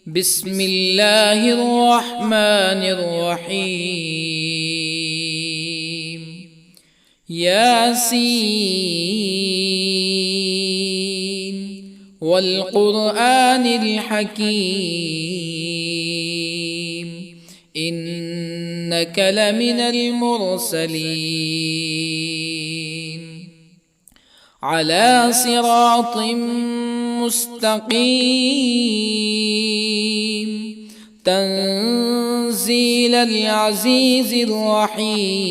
بسم الله الرحمن الرحيم. ياسين والقرآن الحكيم إنك لمن المرسلين على صراط مستقيم تنزيل العزيز الرحيم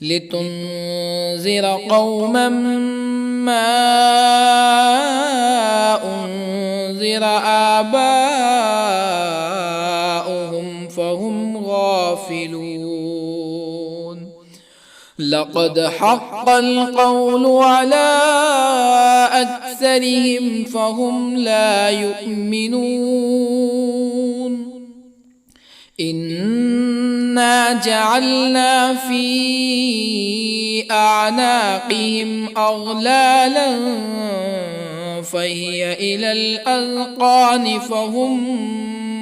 لتنذر قوما ما أنذر آباؤهم فهم غافلون. لقد حق القول على أكثرهم فهم لا يؤمنون. إنا جعلنا في أعناقهم أغلالا فهي إلى الأذقان فهم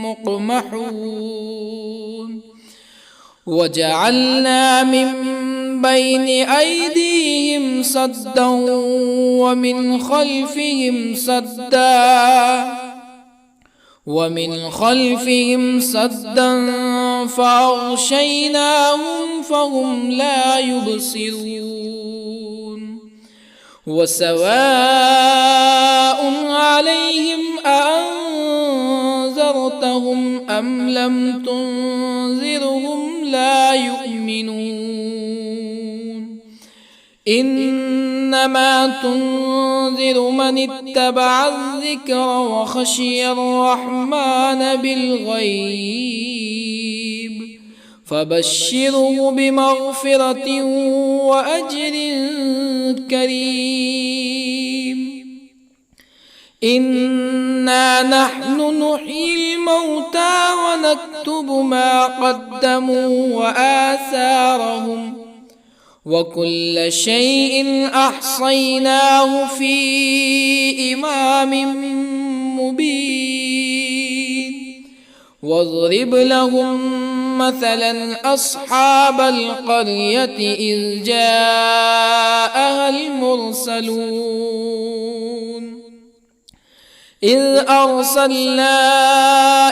مقمحون. وجعلنا من بين أيديهم سدا ومن خلفهم سدا فأغشيناهم فهم لا يبصرون. وسواء عليهم أأنذرتهم أم لم تنذرهم لا يؤمنون. إنما تنذر من اتبع الذكر وخشي الرحمن بالغيب فبشره بمغفرة وأجر كريم. إنا نحن نحيي الموتى ونكتب ما قدموا وآثارهم وكل شيء أحصيناه في إمام مبين. واضرب لهم مثلا أصحاب القرية إذ جاءها المرسلون إذ أرسلنا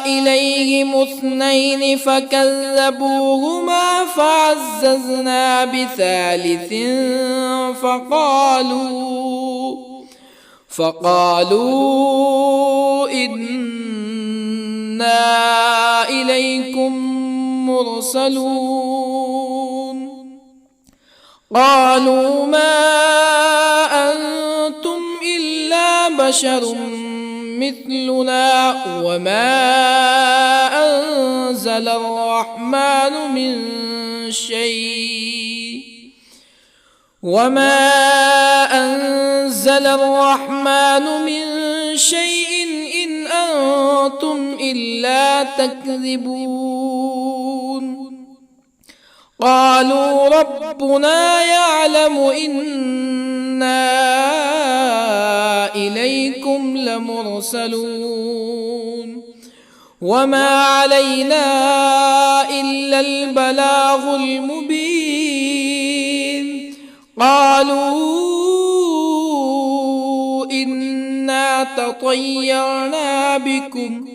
إليهم اثنين فكذبوهما فعززنا بثالث فقالوا إنا إليكم مرسلون. قالوا ما أنتم إلا بشر مثلنا وما أنزل الرحمن من شيء إن أنتم إلا تكذبون. قالوا ربنا يعلم إنا إليكم لمرسلون وما علينا إلا البلاغ المبين. قالوا إنا تطيرنا بكم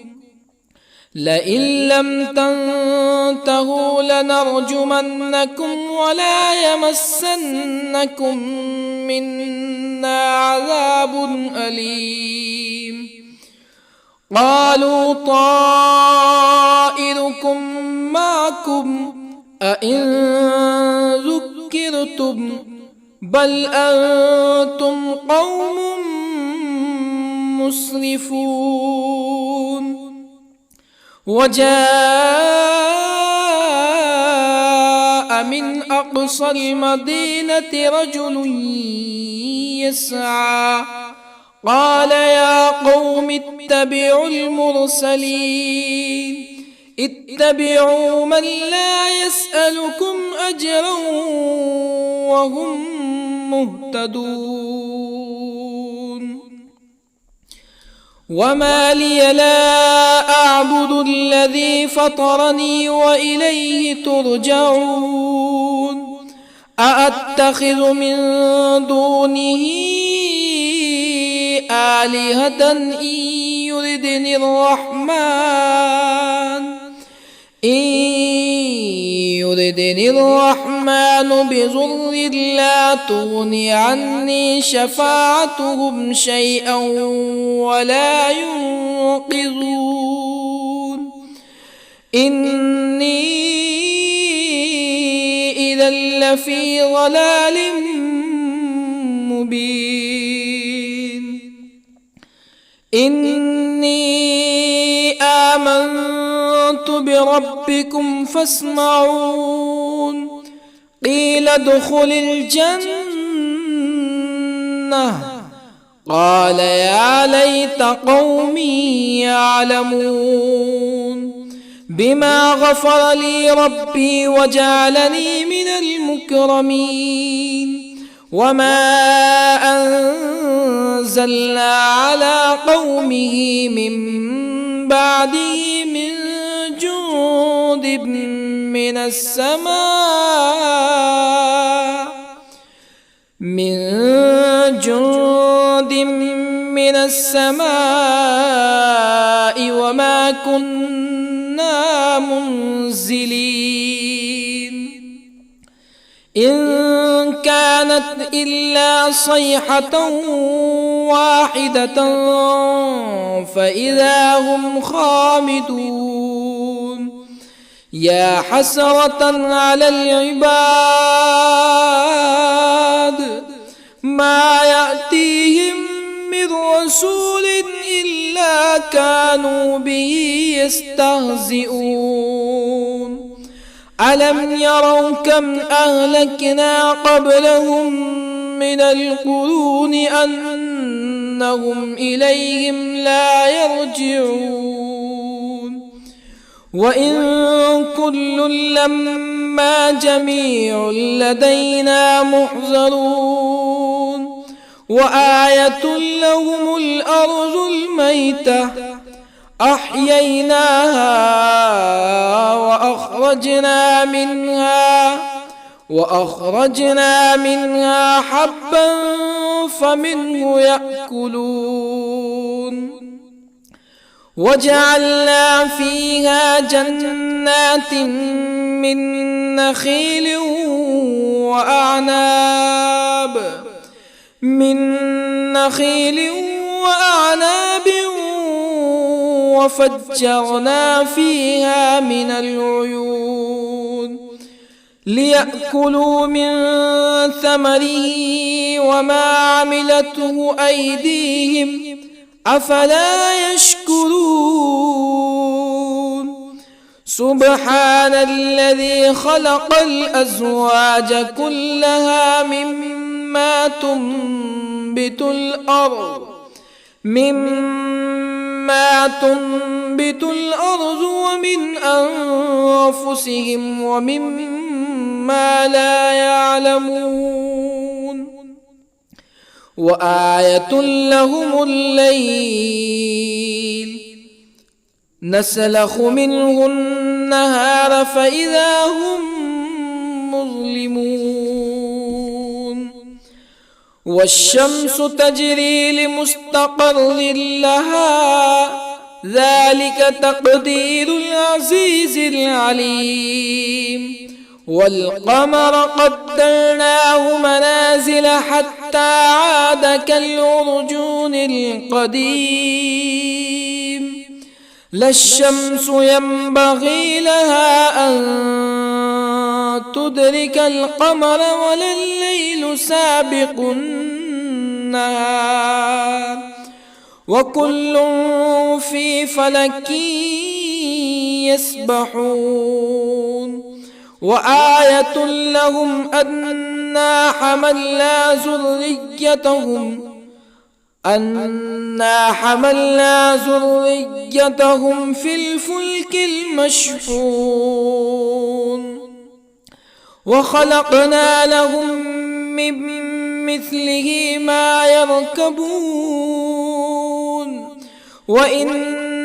لئن لم تنتهوا لنرجمنكم ولا يمسنكم منا عذاب أليم. قالوا طائركم معكم أئن ذكرتم بل أنتم قوم مسرفون. وجاء من أقصى المدينة رجل يسعى قال يا قوم اتبعوا المرسلين اتبعوا من لا يسألكم أجرا وهم مهتدون. وما لي لا أعبد الذي فطرني وإليه ترجعون أأتخذ من دونه آلهة يردني الرحمن بضر لا تغن عني شفاعتهم شيئا ولا ينقذون إني إذا لفي ضلال مبين إني آمنت بربكم فاسمعون قيل ادخل الجنة قال يا ليت قومي يعلمون بما غفر لي ربي وجعلني من المكرمين وما أنزلنا على قومه من بعده من جند من السماء وما كنا منزلين إن كانت إلا صيحة واحدة فإذا هم خامدون يا حسرة على العباد ما يأتيهم من رسول إلا كانوا به يستهزئون ألم يروا كم أهلكنا قبلهم من القرون أنهم إليهم لا يرجعون وإن كل لما جميع لدينا محضرون وآية لهم الأرض الميتة أحييناها وأخرجنا منها حبا فمنه يأكلون وجعلنا فيها جنات من نخيل وأعناب وفجرنا فيها من العيون ليأكلوا من ثمره وما عملته أيديهم أفلا يشكرون سبحان الذي خلق الأزواج كلها مما تنبت الأرض ومن أنفسهم ومما لا يعلمون وآية لهم الليل نسلخ منه النهار فإذا هم مظلمون والشمس تجري لمستقر لها ذلك تقدير العزيز العليم والقمر قدرناه منازل حتى عاد كالعرجون القديم لا الشمس ينبغي لها أن تدرك القمر ولا الليل سابق النهار وكل في فلك يسبحون وآية لهم أنا حملنا ذريتهم في الفلك المشحون وخلقنا لهم من مثله ما يركبون وإن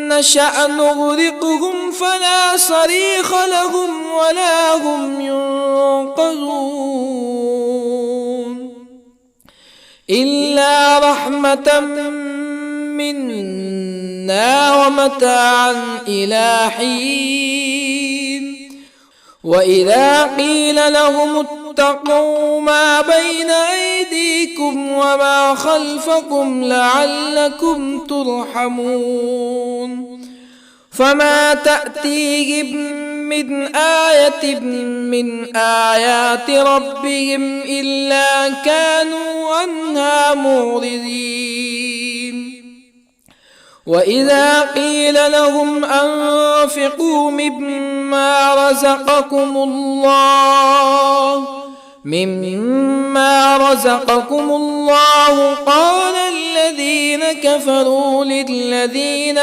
نشأ نغرقهم فلا صريخ لهم ولا هم ينقذون إلا رحمة منا ومتاعا إلى حين وإذا قيل لهم اتقوا ما بين أيديكم وما خلفكم لعلكم ترحمون فما تأتيهم من آية من آيات ربهم إلا كانوا عنها معرضين وإذا قيل لهم أنفقوا مما رزقكم الله قال الذين كفروا للذين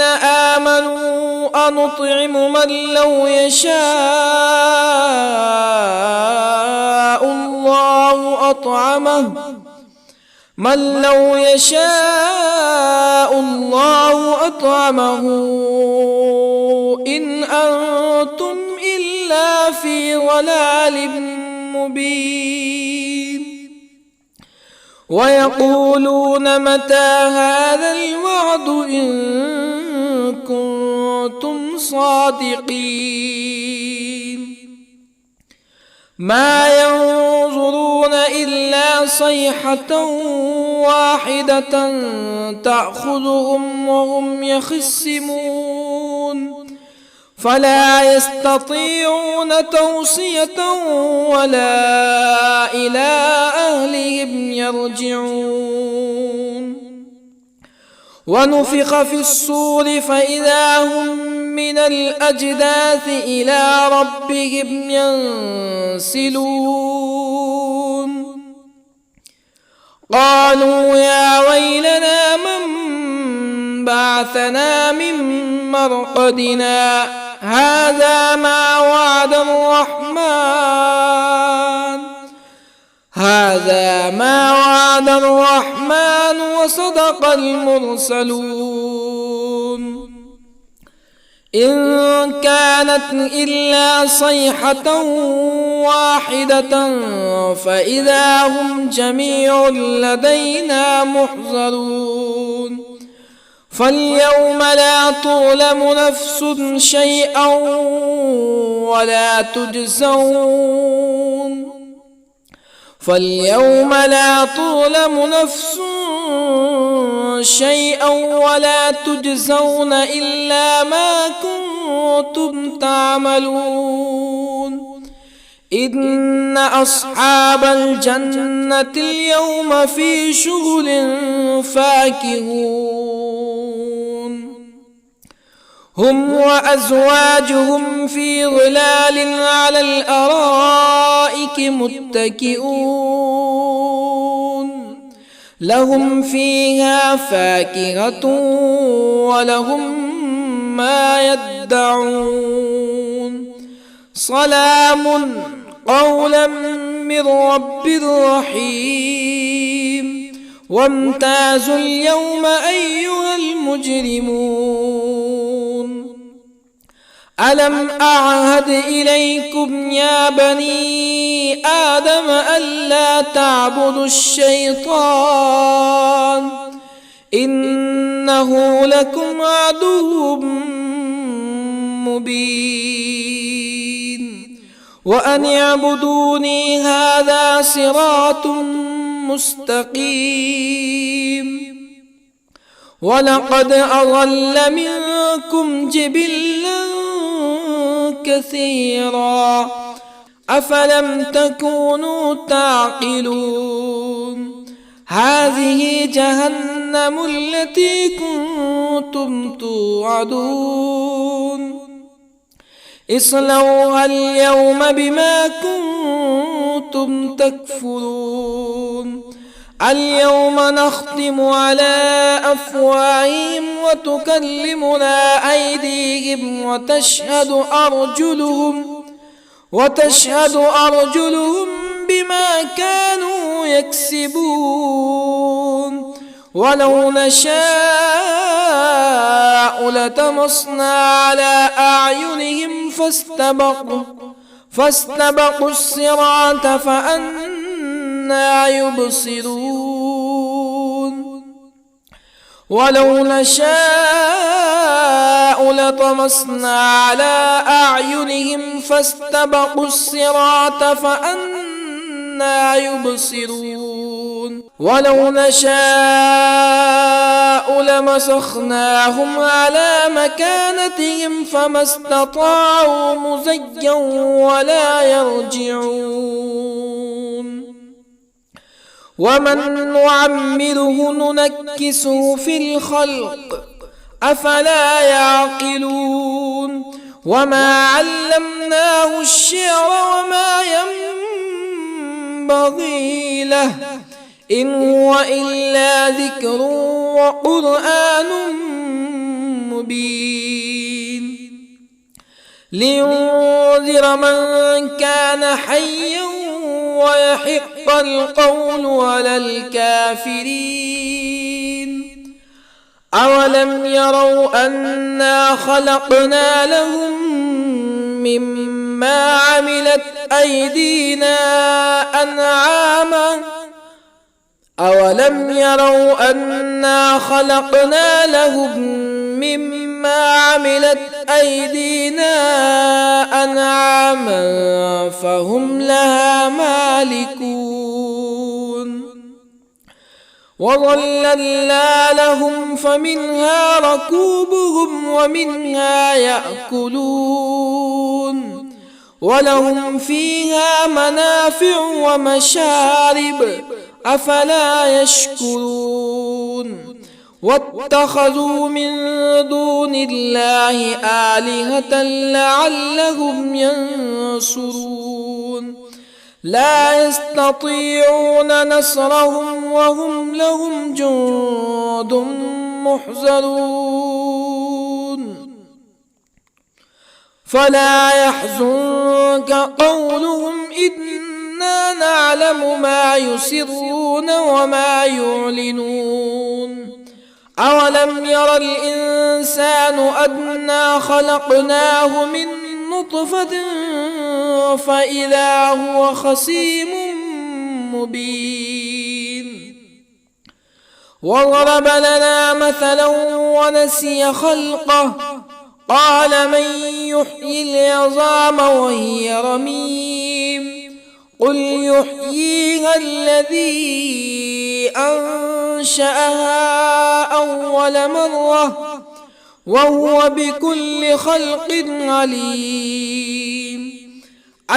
آمنوا أنطعم من لو يشاء الله أطعمه إن أنتم إلا في ضلال مبين ويقولون متى هذا الوعد إن كنتم صادقين ما ينظرون إلا صيحة واحدة تأخذهم وهم يخصمون فلا يستطيعون توصية ولا إلى أهلهم يرجعون ونفخ في الصور فإذا هم من الأجداث إلى ربهم ينسلون قالوا يا ويلنا من بعثنا من مرقدنا هذا ما وعد الرحمن وصدق المرسلون إن كانت إلا صيحة واحدة فإذا هم جميع لدينا محضرون فاليوم لا تظلم نفس شيئا ولا تجزون إلا ما كنتم تعملون إن أصحاب الجنة اليوم في شغل فاكهون هم وأزواجهم في ظلال على الأرائك متكئون لهم فيها فاكهة ولهم ما يدعون سلام قولا من رب رحيم وامتازوا اليوم أيها المجرمون ألم أعهد إليكم يا بني آدم ألا تعبدوا الشيطان إنه لكم عدو مبين وأن اعبدوني هذا صراط مستقيم ولقد أضل منكم جبلا كثيرا أفلم تكونوا تعقلون هذه جهنم التي كنتم توعدون اصلوها اليوم بما كنتم تكفرون اليوم نختم على أفواههم وتكلمنا أيديهم وتشهد أرجلهم بما كانوا يكسبون ولو نشاء لطمسنا على أعينهم فاستبقوا الصراط فأنى يبصرون ولو نشاء لطمسنا على أعينهم فاستبقوا الصراط فأنى يبصرون ولو نشاء لمسخناهم على مكانتهم فما استطاعوا مزيا ولا يرجعون ومن نعمره ننكسه في الخلق أفلا يعقلون وما علمناه الشعر وما ينبغي له إن هو إلا ذكر وقرآن مبين لينذر من كان حيا ويحق القول على الكافرين أولم يروا أنا خلقنا لهم مما عملت أيدينا أنعاما أولم يروا أنا خلقنا لهم مما عملت أيدينا أنعاما فهم لها مالكون وظللنا لهم فمنها ركوبهم ومنها يأكلون ولهم فيها منافع ومشارب أفلا يشكرون واتخذوا من دون الله آلهة لعلهم ينصرون لا يستطيعون نصرهم وهم لهم جند محضرون فلا يحزنك قولهم إنا نعلم ما يسرون وما يعلنون أولم ير الإنسان أنا خلقناه من نطفة فإذا هو خصيم مبين وضرب لنا مثلا ونسي خلقه قال من يحيي العظام وهي رميم قل يحييها الذي أنشأها أول مرة وهو بكل خلق عليم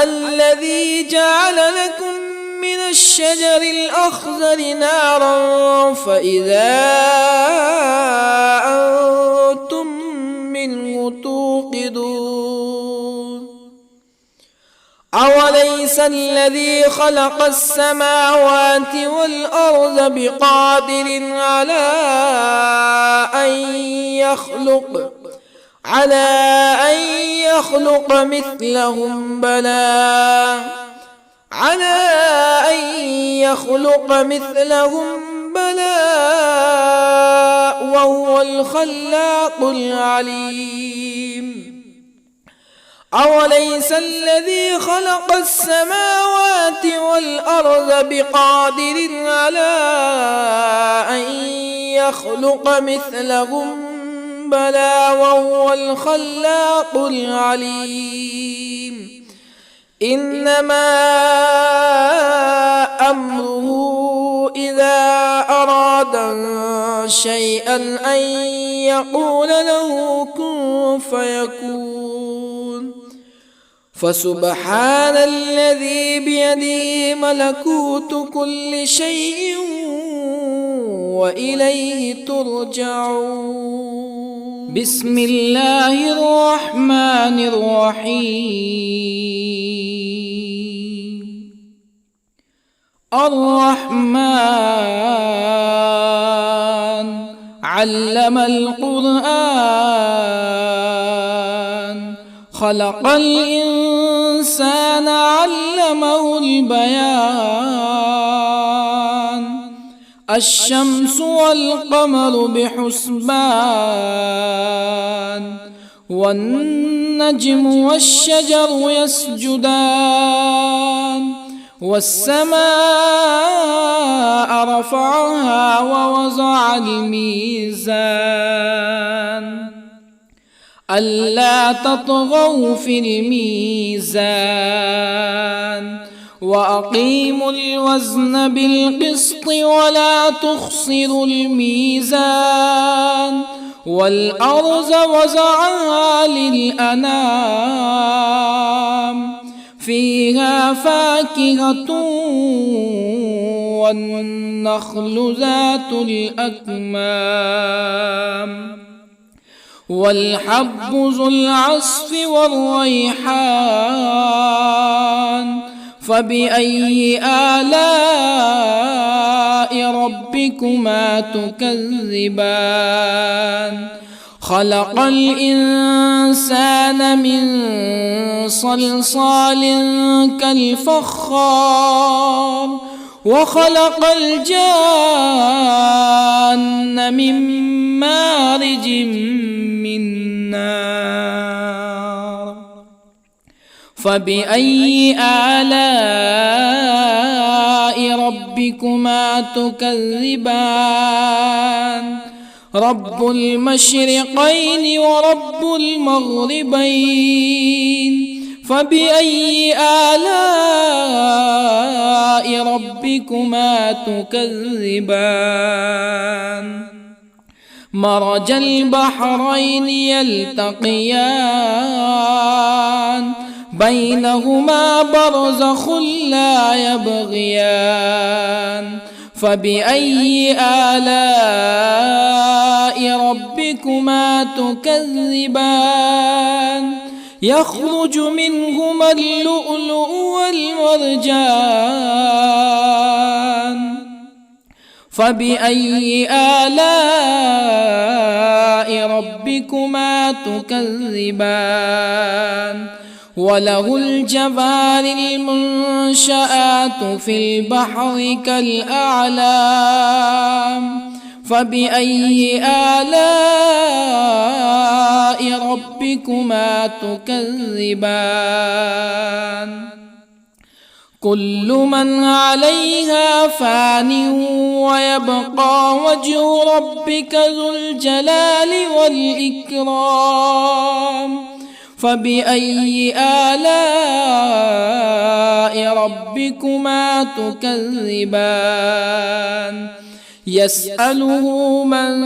الذي جعل لكم من الشجر الأخضر نارا فإذا أنتم منه توقدون أوليس الذي خلق السماوات والأرض بقادر على أن يخلق مثلهم بلى وهو الخلاق العليم أوليس الذي خلق السماوات والأرض بقادر على أن يخلق مثلهم بلى وهو الخلاق العليم إنما أمره إذا أراد شيئا أن يقول له كن فيكون فسبحان الذي بيده ملكوت كل شيء وإليه ترجعون بسم الله الرحمن الرحيم الرحمن علم القرآن خلق الإنسان علمه البيان الشمس والقمر بحسبان والنجم والشجر يسجدان والسماء رفعها ووضع الميزان ألا تطغوا في الميزان وأقيموا الوزن بالقسط ولا تخسروا الميزان والأرض وضعها للأنام فيها فاكهة والنخل ذات الأكمام والحب ذو العصف والريحان فبأي آلاء ربكما تكذبان خلق الإنسان من صلصال كالفخار وخلق الجان من مارج من نار فبأي آلاء ربكما تكذبان رب المشرقين ورب المغربين فبأي آلاء ربكما تكذبان مرج البحرين يلتقيان بينهما برزخ لا يبغيان فبأي آلاء ربكما تكذبان يخرج منهما اللؤلؤ والمرجان فبأي آلاء ربكما تكذبان وله الجوار المنشآت في البحر كالأعلام فبأي آلاء ربكما تكذبان كل من عليها فان ويبقى وجه ربك ذو الجلال والإكرام فبأي آلاء ربكما تكذبان يسأله من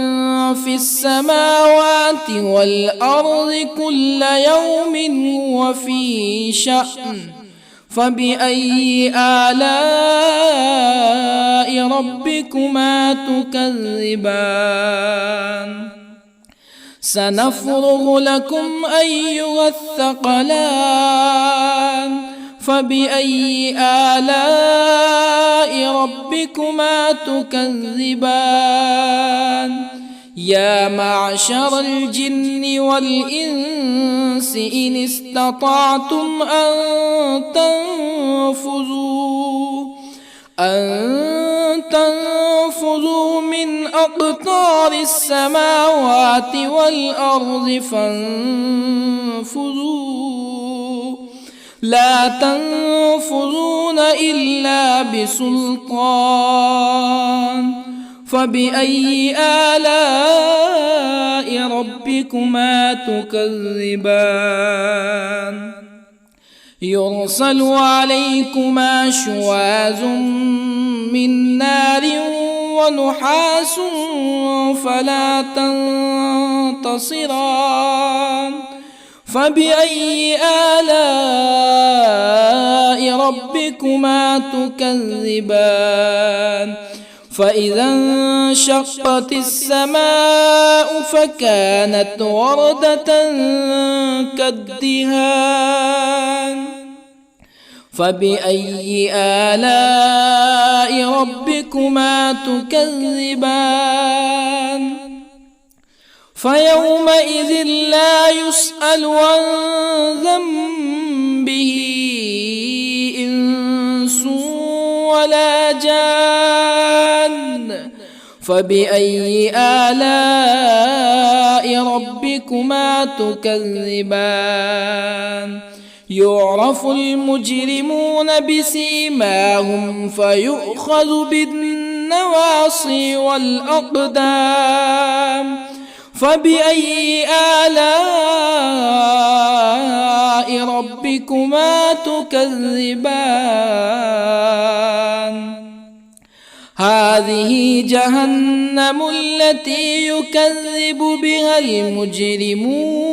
في السماوات والأرض كل يوم هو في شأن فبأي آلاء ربكما تكذبان سنفرغ لكم أيها الثقلان فبأي آلاء ربكما تكذبان يا معشر الجن والإنس إن استطعتم أن تنفذوا من أقطار السماوات والأرض فانفذوا لا تنفذون إلا بسلطان فبأي آلاء ربكما تكذبان يرسل عليكما شواظ من نار ونحاس فلا تنتصران فبأي آلاء ربكما تكذبان فإذا انشقت السماء فكانت وردة كالدهان فبأي آلاء ربكما تكذبان فيومئذ لا يسأل عن ذنبه إنس ولا جان. فبأي آلاء ربكما تكذبان؟ يعرف المجرمون بسيماهم فيؤخذ بالنواصي والأقدام. فبأي آلاء ربكما تكذبان؟ هذه جهنم التي يكذب بها المجرمون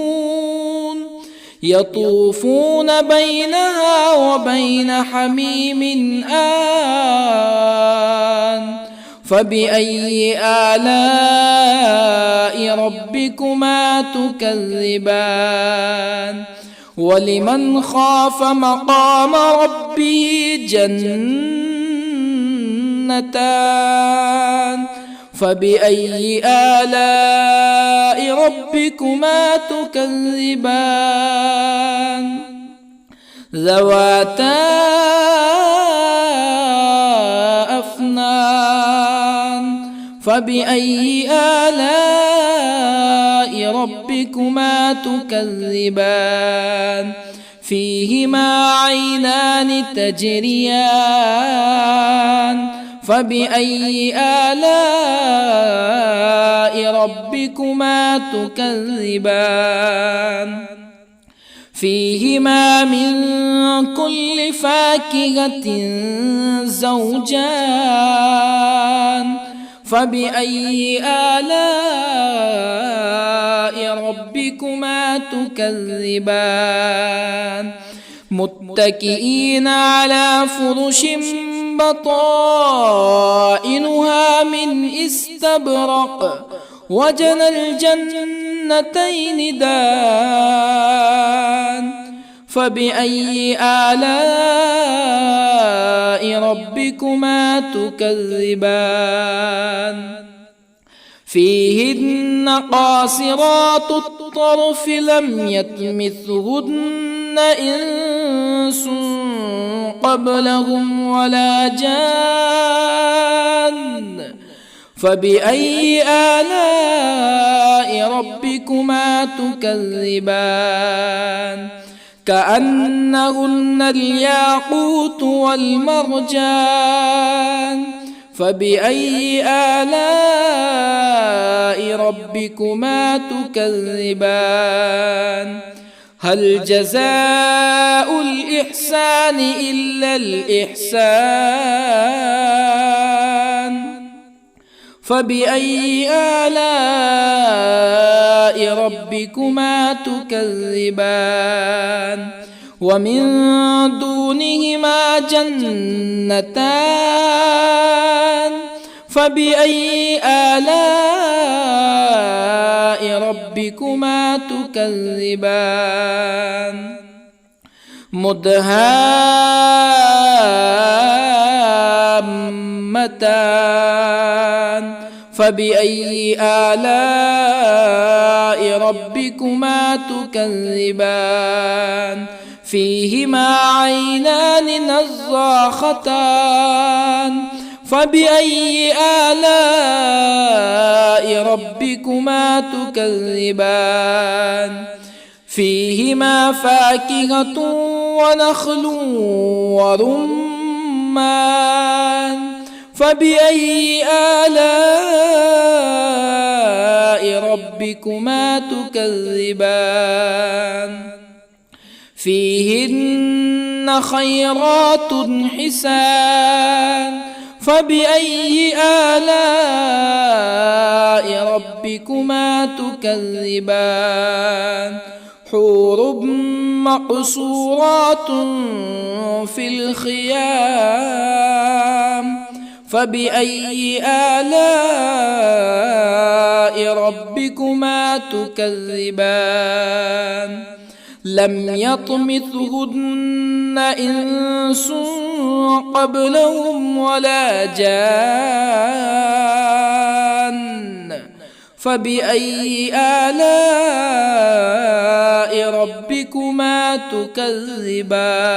يطوفون بينها وبين حميم آن. فبأي آلاء ربكما تكذبان؟ ولمن خاف مقام ربه جنتان. فبأي آلاء ربكما تكذبان؟ ذواتا أفنان. فبأي آلاء ربكما تكذبان؟ فيهما عينان تجريان. فبأي آلاء ربكما تكذبان؟ فيهما من كل فاكهة زوجان. فبأي آلاء ربكما تكذبان؟ متكئين على فرش بطائنها من استبرق وجنى الجنتين دان. فبأي آلاء ربكما تكذبان؟ فيهن قاصرات الطرف لم يطمثهن إنس قبلهم ولا جان. فبأي آلاء ربكما تكذبان؟ كأنهن الياقوت والمرجان. فبأي آلاء ربكما تكذبان؟ هل جزاء الإحسان إلا الإحسان؟ فبأي آلاء ربكما تكذبان؟ ومن دونهما جنتان. فبأي آلاء ربكما تكذبان؟ مدهامتان. فبأي آلاء ربكما تكذبان؟ فيهما عينان نضاختان. فبأي آلاء ربكما تكذبان؟ فيهما فاكهة ونخل ورمان. فبأي آلاء ربكما تكذبان؟ فيهن خيرات حسان. فبأي آلاء ربكما تكذبان؟ حور مقصورات في الخيام. فبأي آلاء ربكما تكذبان؟ لم يطمثهن إنس قبلهم ولا جان. فبأي آلاء ربكما تكذبان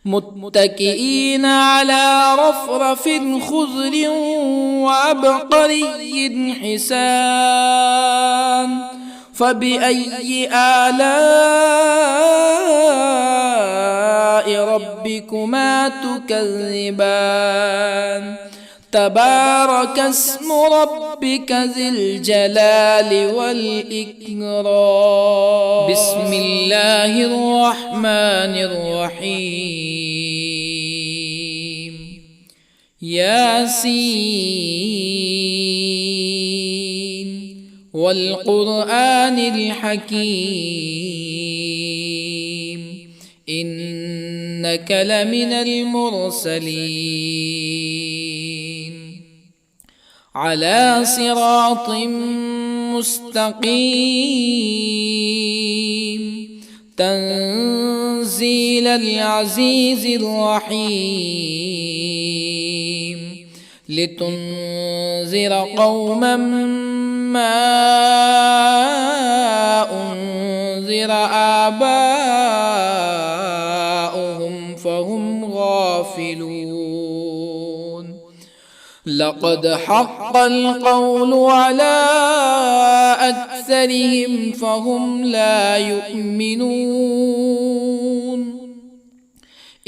متكئين على رفرف خضر وعبقري حسان فبأي آلاء ربكما تكذبان تبارك اسم ربك ذي الجلال والإكرام بسم الله الرحمن الرحيم ياسين والقرآن الحكيم إنك لمن المرسلين على صراط مستقيم تنزيل العزيز الرحيم لتنذر قوما ما أنذر آباؤهم فهم غافلون لقد حق القول على أكثرهم فهم لا يؤمنون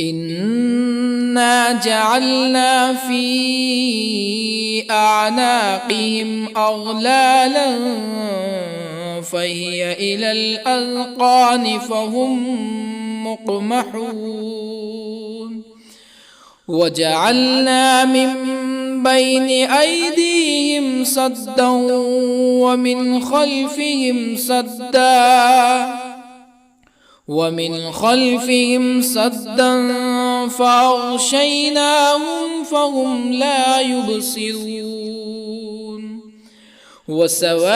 إنا جعلنا في أعناقهم أغلالا فهي إلى الأذقان فهم مقمحون وجعلنا من بين أيديهم سدا ومن خلفهم سدا فأغشيناهم فهم لا يبصرون وسواء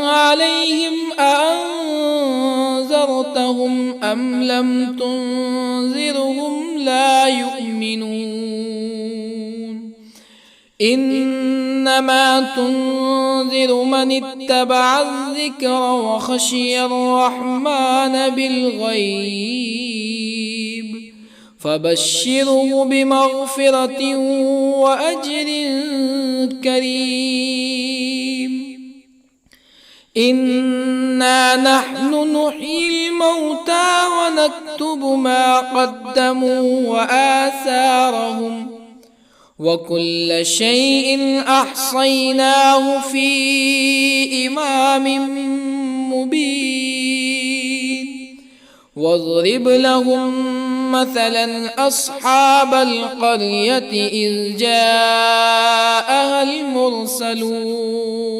عليهم أأنذرتهم أم لم تنذرهم لا يؤمنون إنما تنذر من اتبع الذكر وخشي الرحمن بالغيب فبشره بمغفرة وأجر كريم إنا نحن نحيي الموتى ونكتب ما قدموا وآثارهم وكل شيء أحصيناه في إمام مبين واضرب لهم مثلا أصحاب القرية إذ جاءها المرسلون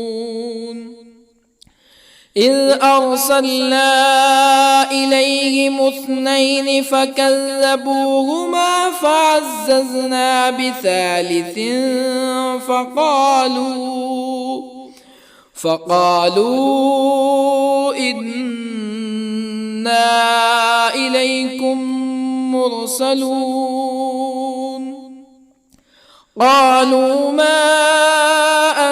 إذ أرسلنا إليهم اثنين فكذبوهما فعززنا بثالث فقالوا إنا إليكم مرسلون قالوا ما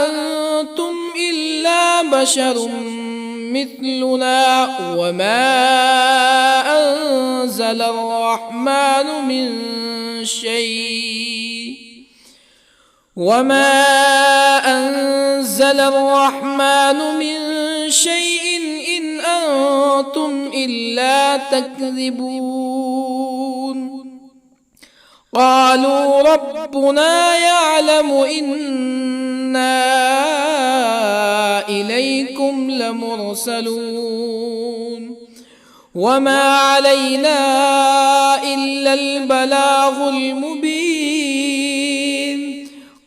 أنتم إلا بشر مثلنا وما أنزل الرحمن من شيء إن أنتم إلا تكذبون قالوا ربنا يعلم إنا إليكم لمرسلون وما علينا إلا البلاغ المبين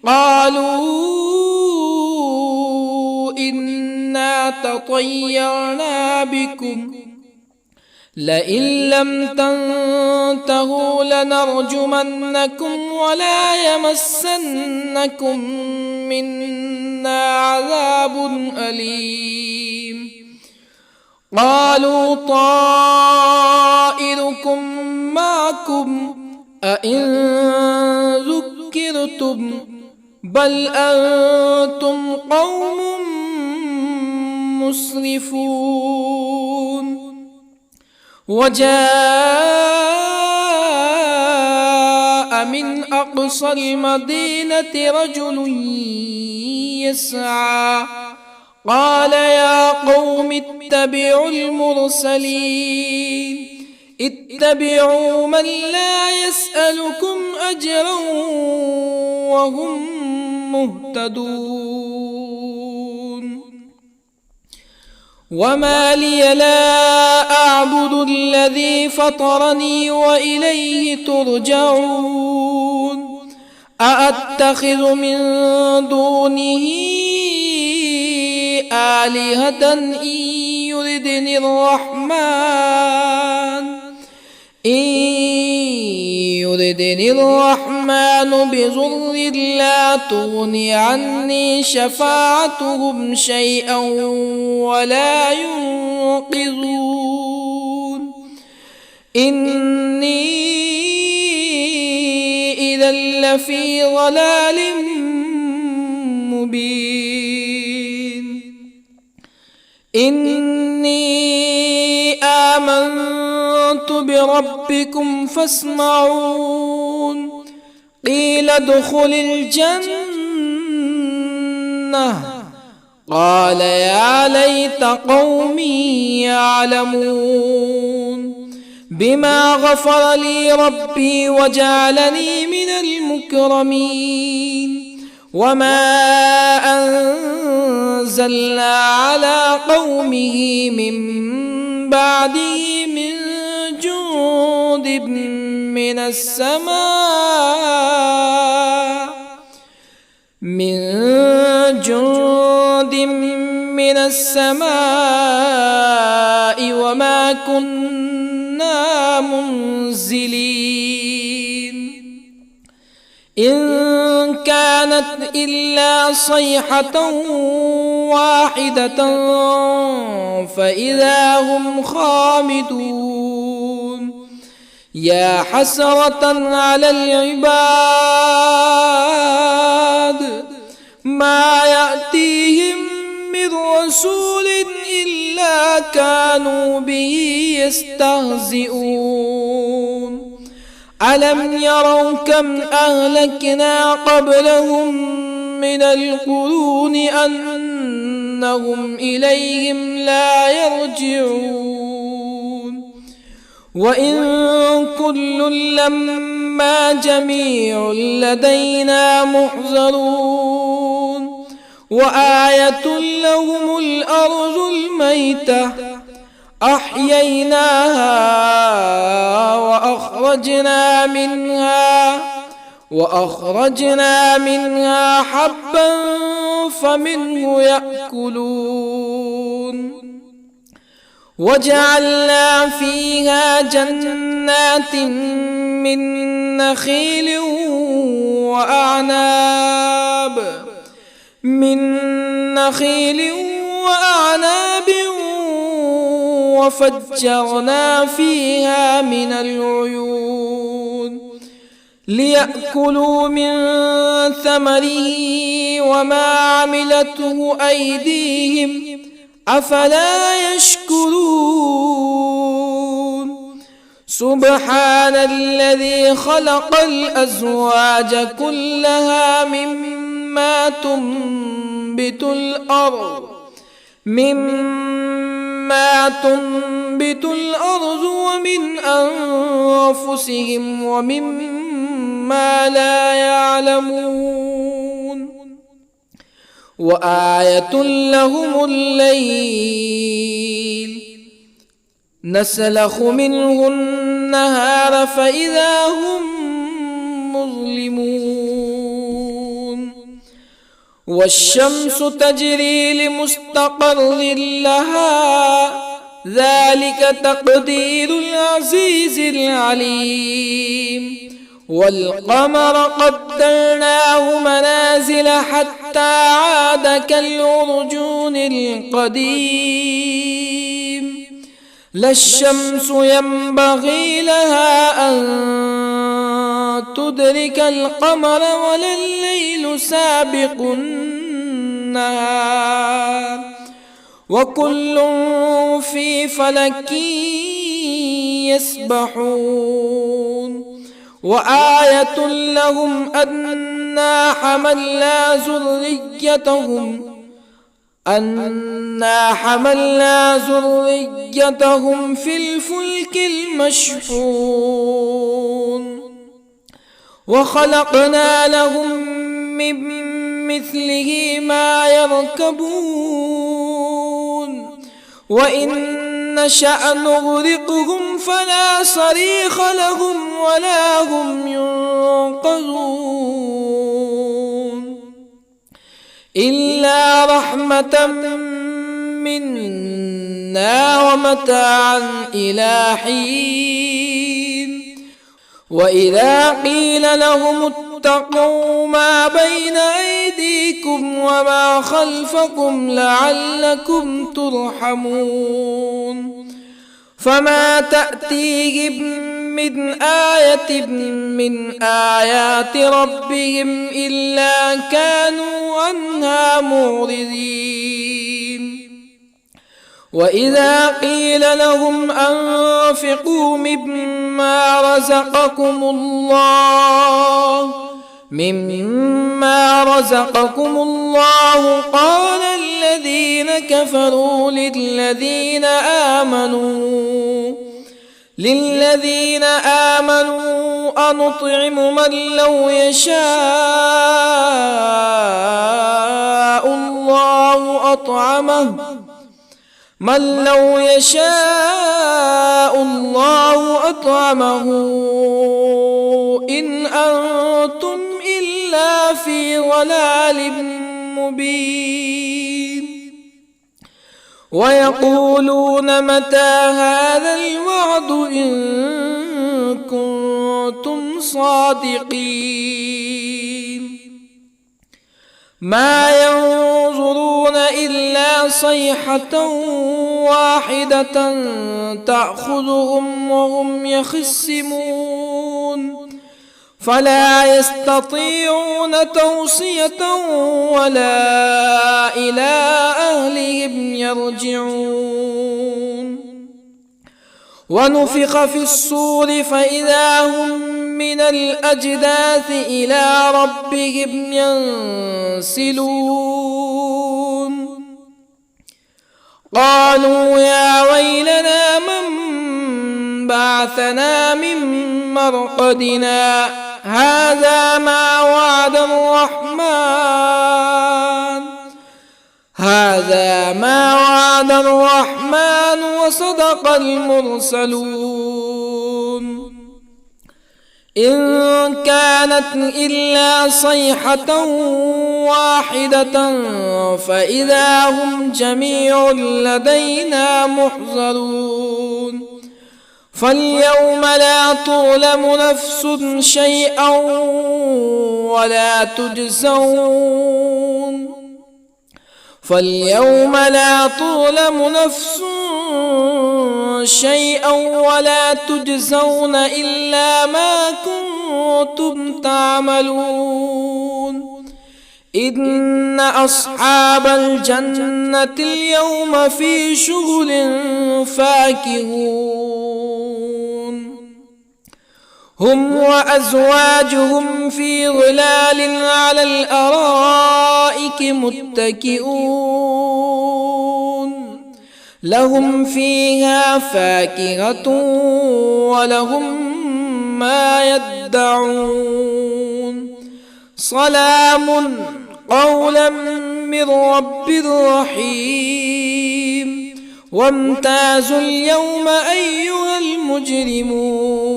قالوا إنا تطيرنا بكم لئن لم تنتهوا لنرجمنكم ولا يمسنكم منا عذاب أليم قالوا طائركم معكم أئن ذكرتم بل أنتم قوم مسرفون. وجاء من أقصى المدينة رجل يسعى قال يا قوم اتبعوا المرسلين اتبعوا من لا يسألكم أجرا وهم مهتدون. وما لي لا أعبد الذي فطرني وإليه ترجعون. أأتخذ من دونه آلهة إن يردني الرحمن بضر لا تغن عني شفاعتهم شيئا ولا ينقذون. إني إذا لفي ضلال مبين. إني آمنت بربكم فاسمعون. قيل ادخل الجنة قال يا ليت قومي يعلمون بما غفر لي ربي وجعلني من المكرمين. وما أنزلنا على قومه من بعده من جند من السماء وما كنا منزلين. إن كانت إلا صيحة واحدة فإذا هم خامدون. يا حسرة على العباد ما يأتيهم من رسول إلا كانوا به يستهزئون. ألم يروا كم أهلكنا قبلهم من القرون أنهم إليهم لا يرجعون. وإن كل لما جميع لدينا محضرون. وآية لهم الأرض الميتة أحييناها وأخرجنا منها حبا فمنه يأكلون. وجعلنا فيها جنات من نخيل وأعناب وفجرنا فيها من العيون ليأكلوا من ثمره وما عملته أيديهم أفلا يشكرون. سبحان الذي خلق الأزواج كلها مما تنبت الأرض ومن أنفسهم ومما لا يعلمون. وآية لهم الليل نسلخ منه النهار فإذا هم مظلمون. والشمس تجري لمستقر لها ذلك تقدير العزيز العليم. والقمر قدرناه منازل حتى عاد كالعرجون القديم. لا الشمس ينبغي لها أن تدرك القمر ولا الليل سابق النهار وكل في فلك يسبحون وآية لهم أنا حملنا ذريتهم في الفلك المشحون وخلقنا لهم من مثله ما يركبون وإن نشأ نغرقهم فلا صريخ لهم ولا هم ينقذون إلا رحمة منا ومتاعا إلى حين وإذا قيل لهم اتقوا ما بين أيديكم وما خلفكم لعلكم ترحمون فما تأتيهم من آية من آيات ربهم إلا كانوا عنها معرضين وإذا قيل لهم أنفقوا مما رزقكم الله قال الذين كفروا للذين آمنوا أنطعم من لو يشاء الله أطعمه إن أنتم إلا في ضلال مبين ويقولون متى هذا الوعد إن كنتم صادقين ما ينظرون إلا صيحة واحدة تأخذهم وهم يخصمون فلا يستطيعون توصية ولا إلى أهلهم يرجعون ونفخ في الصور فإذا هم من الأجداث إلى ربهم ينسلون قالوا يا ويلنا من بعثنا من مرقدنا هذا ما وعد الرحمن وصدق المرسلون إن كانت إلا صيحة واحدة فإذا هم جميع لدينا محضرون فاليوم لا تظلم نفس شيئا ولا تجزون إلا ما كنتم تعملون إن أصحاب الجنة اليوم في شغل فاكهون هم وأزواجهم في ظلال على الأرائك متكئون لهم فيها فاكهة ولهم ما يدعون سلام قولا من رب رحيم وامتازوا اليوم أيها المجرمون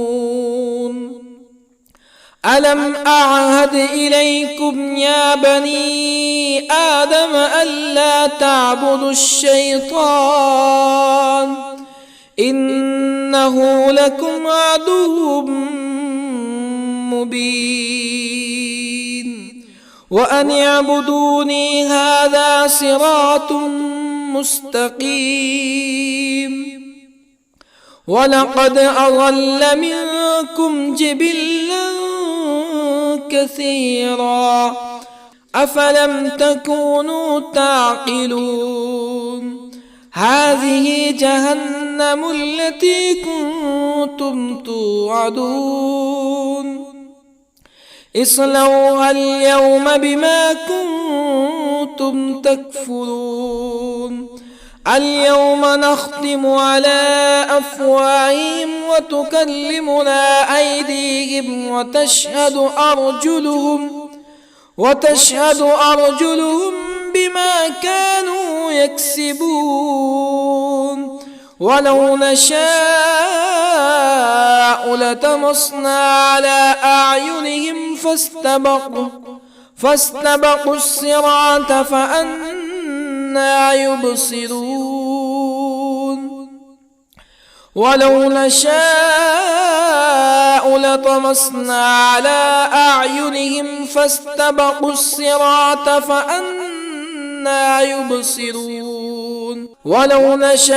ألم أعهد إليكم يا بني آدم ألا تعبدوا الشيطان إنه لكم عدو مبين وأن اعبدوني هذا صراط مستقيم ولقد أضل منكم جبلا كثيرا أفلم تكونوا تعقلون هذه جهنم التي كنتم توعدون اصلوها اليوم بما كنتم تكفرون اليوم نختم على أفواههم وتكلمنا أيديهم وتشهد أرجلهم بما كانوا يكسبون ولو نشاء لطمسنا على أعينهم فاستبقوا الصراط فأنى يبصرون ولو نشاء لطمسنا على أعينهم فاستبقوا الصراط فأنى يبصرون ولو نشاء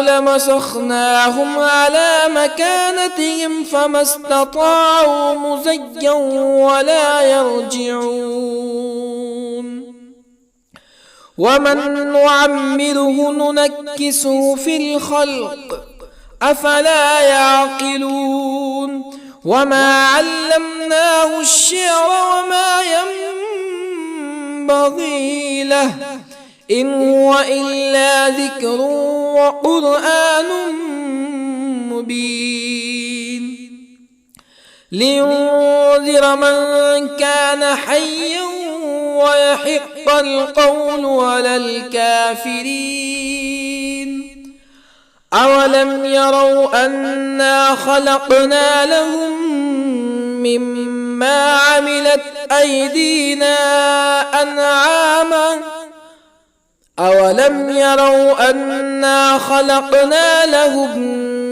لمسخناهم على مكانتهم فما استطاعوا مزيا ولا يرجعون ومن نعمره ننكسه في الخلق أفلا يعقلون وما علمناه الشعر وما ينبغي له إن هو إلا ذكر وقرآن مبين لينذر من كان حيا ويحق القول على الكافرين أولم يروا أنا خلقنا لهم مما عملت أيدينا أنعاما أولم يروا أنا خلقنا لهم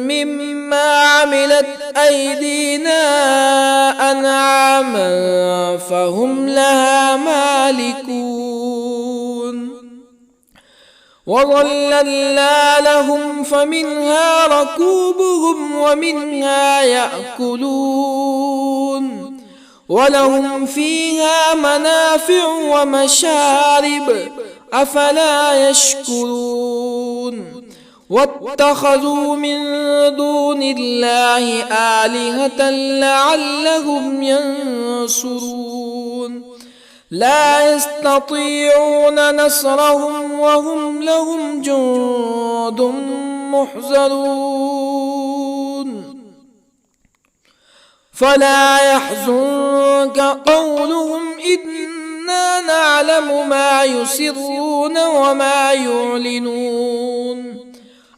مما عملت أيدينا أنعاما فهم لها مالكون وظللنا لهم فمنها ركوبهم ومنها يأكلون ولهم فيها منافع ومشارب أفلا يشكرون واتخذوا من دون الله آلهة لعلهم ينصرون لا يستطيعون نصرهم وهم لهم جند محضرون فلا يحزنك قولهم إنا نعلم ما يسرون وما يعلنون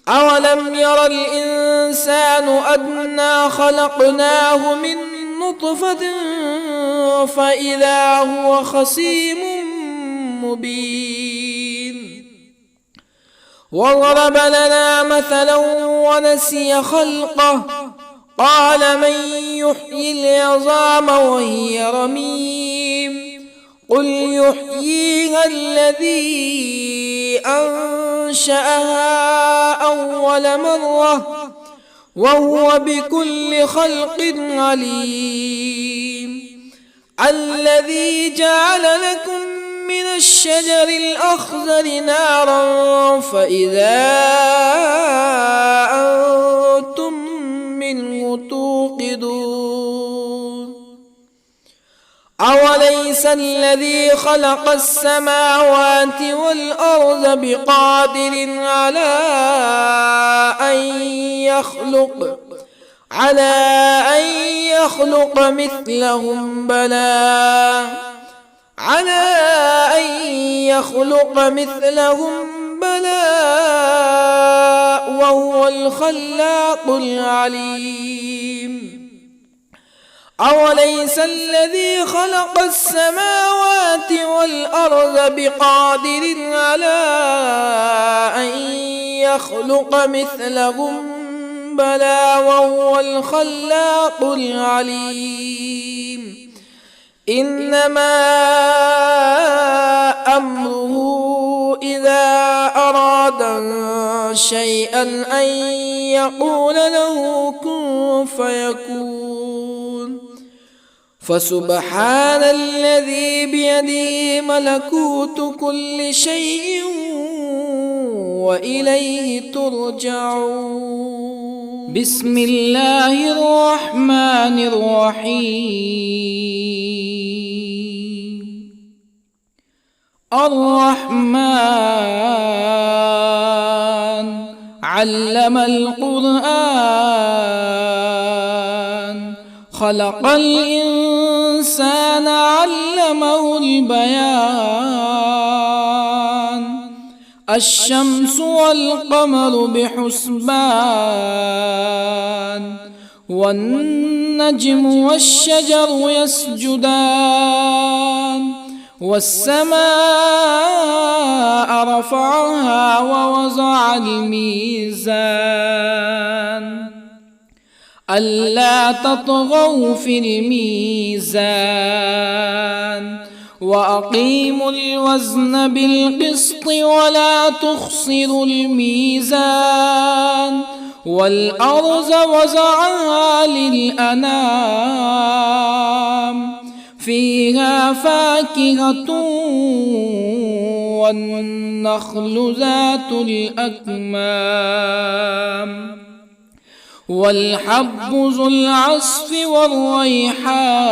أولم ير الإنسان أنا خلقناه من نطفة فإذا هو خصيم مبين وضرب لنا مثلا ونسي خلقه قال من يحيي العظام وهي رميم قل يحييها الذي أنشأها أول مرة وهو بكل خلق عليم الذي جعل لكم من الشجر الأخضر نارا فإذا أنتم منه توقدون أوليس الذي خلق السماوات والأرض بقادر على أن يخلق مثلهم بلى وهو الخلاق العليم أوليس الذي خلق السماوات والأرض بقادر على أن يخلق مثلهم بلى وهو الخلاق العليم إنما أمره إذا أراد شيئا أن يقول له كن فيكون فسبحان الذي بيده ملكوت كل شيء وإليه ترجعون. بسم الله الرحمن الرحيم. الرحمن علم القرآن، خلق الإنسان علمه البيان. الشمس والقمر بحسبان، والنجم والشجر يسجدان. والسماء رفعها ووضع الميزان، ألا تطغوا في الميزان. وأقيموا الوزن بالقسط ولا تخسروا الميزان. والأرض وضعها للأنام، فيها فاكهة والنخل ذات الأكمام، والحب ذو العصف والريحان.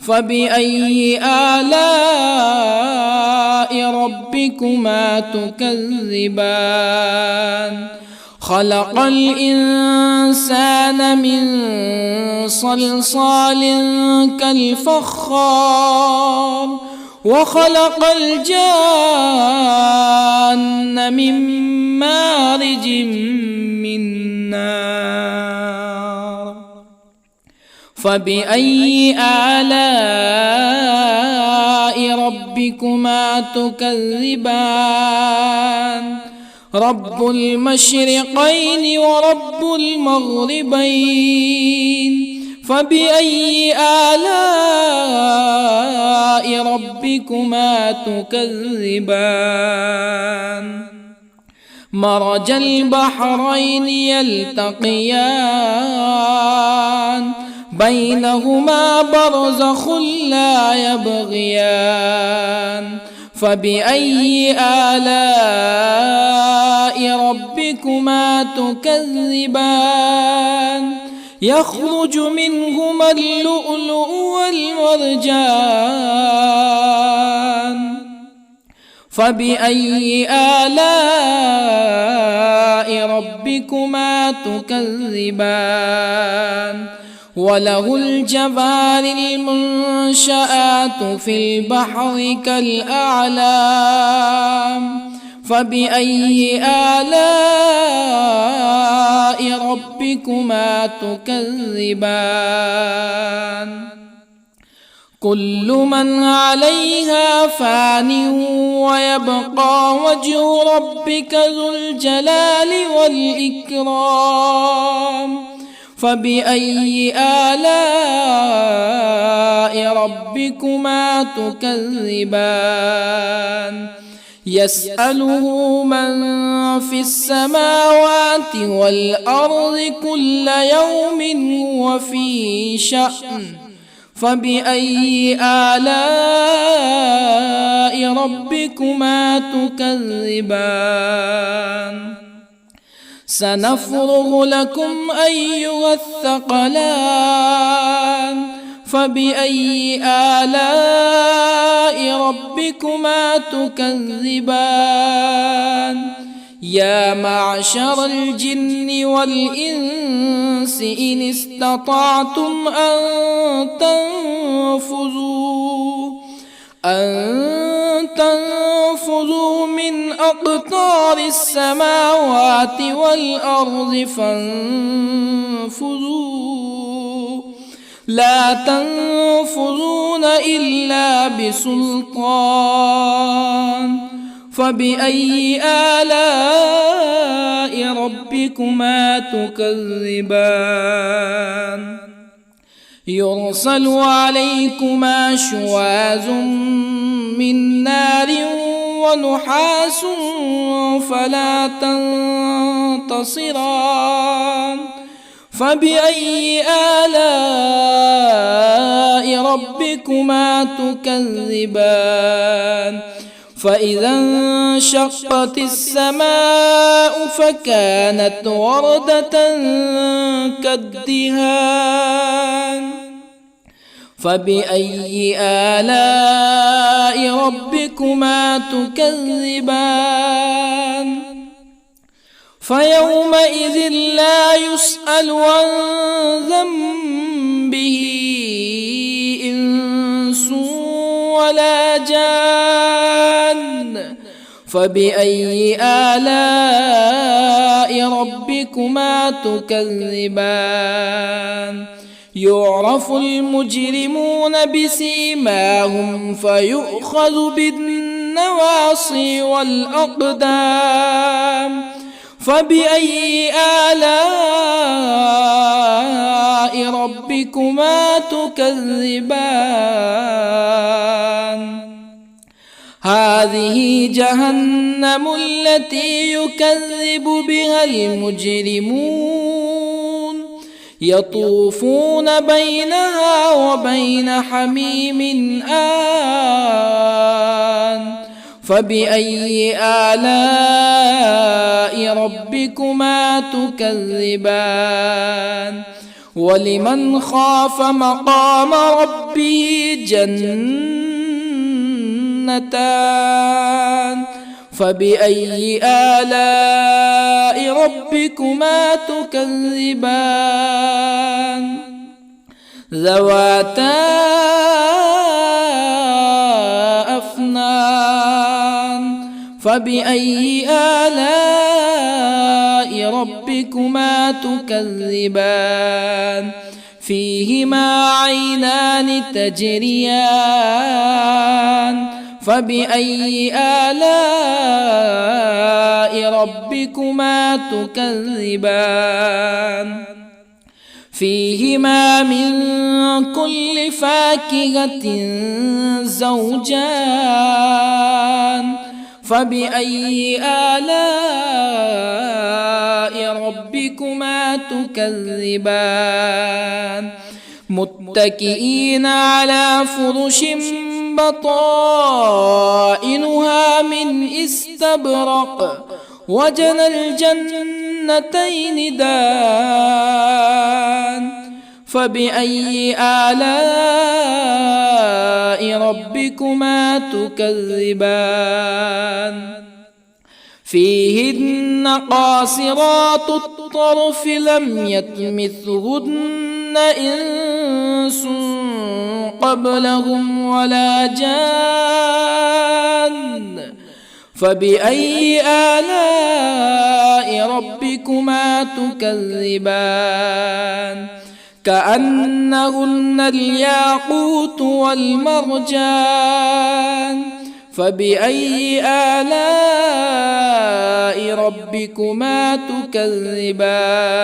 فبأي آلاء ربكما تكذبان؟ خلق الإنسان من صلصال كالفخار، وخلق الجان من مارج من نار. فبأي آلاء ربكما تكذبان؟ رب المشرقين ورب المغربين. فبأي آلاء ربكما تكذبان؟ مرج البحرين يلتقيان، بينهما برزخ لا يبغيان. فبأي آلاء ربكما تكذبان؟ يخرج منهما اللؤلؤ والمرجان. فبأي آلاء ربكما تكذبان؟ وله الجوار المنشآت في البحر كالأعلام. فبأي آلاء ربكما تكذبان؟ كل من عليها فان ويبقى وجه ربك ذو الجلال والإكرام. فبأي آلاء ربكما تكذبان؟ يسأله من في السماوات والأرض كل يوم هو في شأن. فبأي آلاء ربكما تكذبان؟ سنفرغ لكم أيها الثقلان. فبأي آلاء ربكما تكذبان؟ يا معشر الجن والإنس إن استطعتم أن تنفذوا من أقطار السماوات والأرض فانفذوا، لا تنفذون إلا بسلطان. فبأي آلاء ربكما تكذبان؟ يرسل عليكما شواظ من نار ونحاس فلا تنتصران. فبأي آلاء ربكما تكذبان فإذا انشقت السماء فكانت وردة كالدهان فبأي آلاء ربكما تكذبان فيومئذ لا يسأل عن ذنبه إنس ولا جان فبأي آلاء ربكما تكذبان يعرف المجرمون بسيماهم فيؤخذ بالنواصي والأقدام فبأي آلاء ربكما تكذبان هذه جهنم التي يكذب بها المجرمون يطوفون بينها وبين حميم آن فبأي آلاء ربكما تكذبان ولمن خاف مقام ربه جنتان فبأي آلاء ربكما تكذبان ذواتا أفنان فبأي آلاء ربكما تكذبان فيهما عينان تجريان فبأي آلاء ربكما تكذبان فيهما من كل فاكهة زوجان فبأي آلاء ربكما تكذبان متكئين على فرش بطائنها من استبرق وجنى الجنتين دان فبأي آلاء ربكما تكذبان فيهن قاصرات الطرف لم يطمثهن إنس قبلهم ولا جان فبأي آلاء ربكما تكذبان كأنهن الياقوت والمرجان فبأي آلاء ربكما تكذبان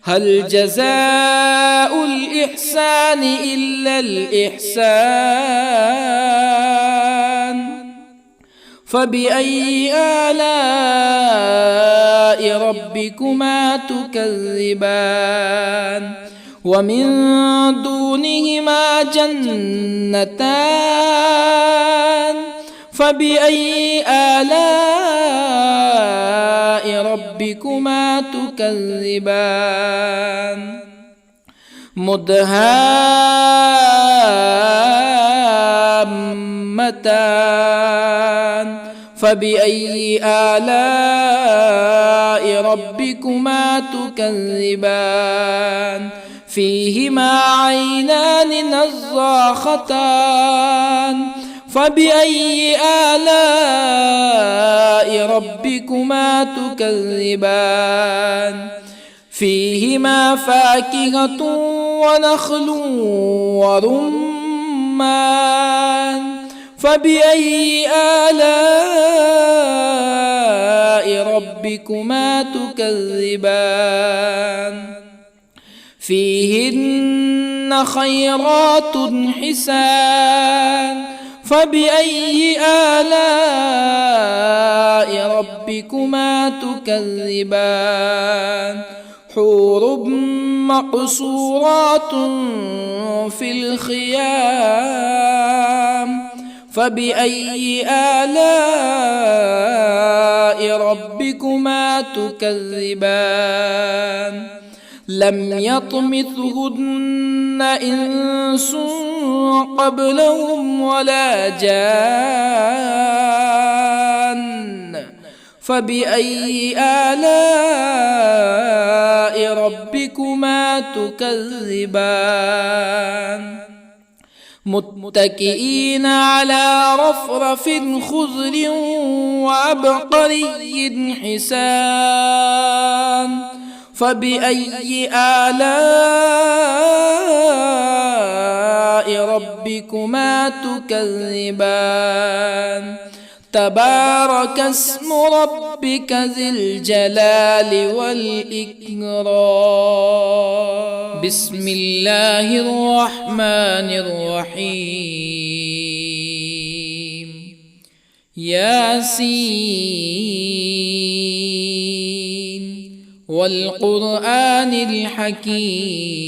هل جزاء الإحسان إلا الإحسان فبأي آلاء ربكما تكذبان ومن دونهما جنتان فبأي آلاء ربكما تكذبان مدهامتان فبأي آلاء ربكما تكذبان فيهما عينان نضاختان فبأي آلاء ربكما تكذبان فيهما فاكهة ونخل ورمان فبأي آلاء ربكما تكذبان فيهن خيرات حسان فبأي آلاء ربكما تكذبان حور مقصورات في الخيام فبأي آلاء ربكما تكذبان لم يطمثهن إنس قبلهم ولا جان فبأي آلاء ربكما تكذبان متكئين على رفرف خضر وعبقري حسان فبأي آلاء ربكما تكذبان تبارك اسم ربك ذي الجلال والإكرام بسم الله الرحمن الرحيم ياسين والقرآن الحكيم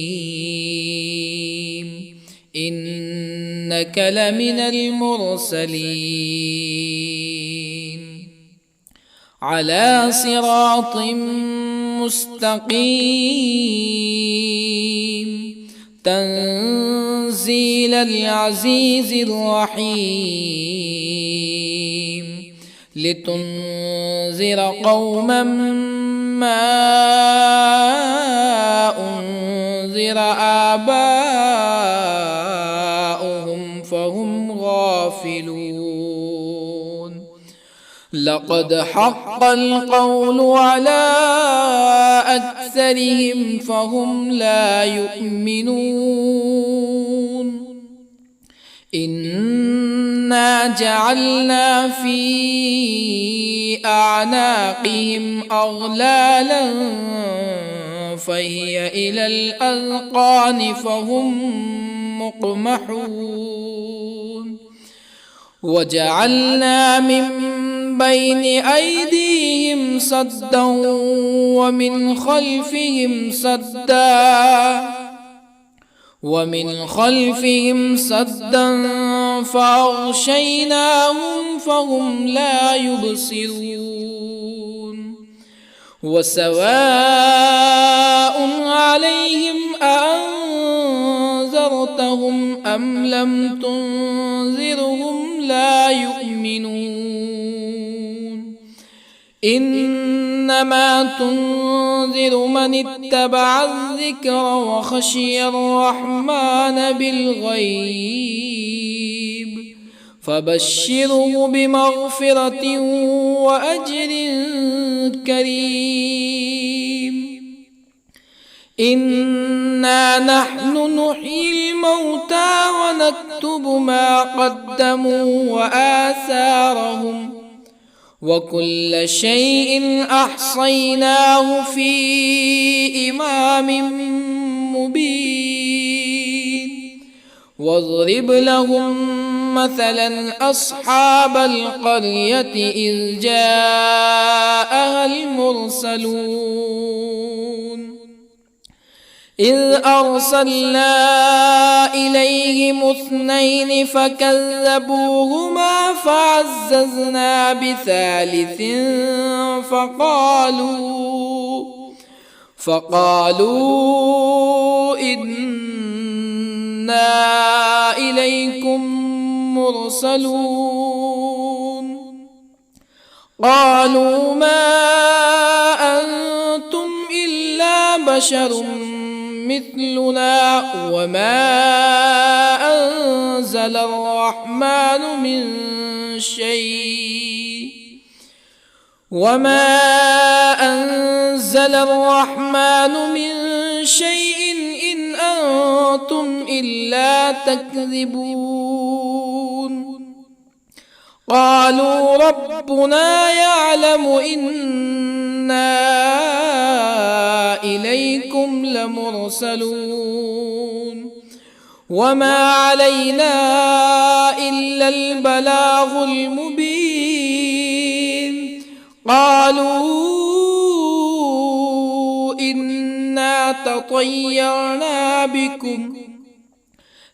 إنك لمن المرسلين على صراط مستقيم تنزيل العزيز الرحيم لتنذر قوما ما أنذر آباؤهم فهم غافلون لقد حق القول على أكثرهم فهم لا يؤمنون إنا جعلنا في أعناقهم أغلالا فهي إلى الأذقان فهم مقمحون وجعلنا من بين أيديهم سدا ومن خلفهم سدا فأغشيناهم فهم لا يبصرون وسواء عليهم أأنذرتهم أم لم تنذرهم لا يؤمنون إنما تنذر من اتبع الذكر وخشي الرحمن بالغيب فبشره بمغفرة وأجر كريم إنا نحن نحيي الموتى ونكتب ما قدموا وآثارهم وكل شيء أحصيناه في إمام مبين واضرب لهم مثلا أصحاب القرية إذ جاءها المرسلون إذ أرسلنا إليهم اثنين فكذبوهما فعززنا بثالث فقالوا إنا إليكم مرسلون قالوا ما أنتم إلا بشر مثلنا وما أنزل الرحمن من شيء إن أنتم إلا تكذبون قالوا ربنا يعلم إنا إليكم لمرسلون وما علينا إلا البلاغ المبين قالوا إنا تطيرنا بكم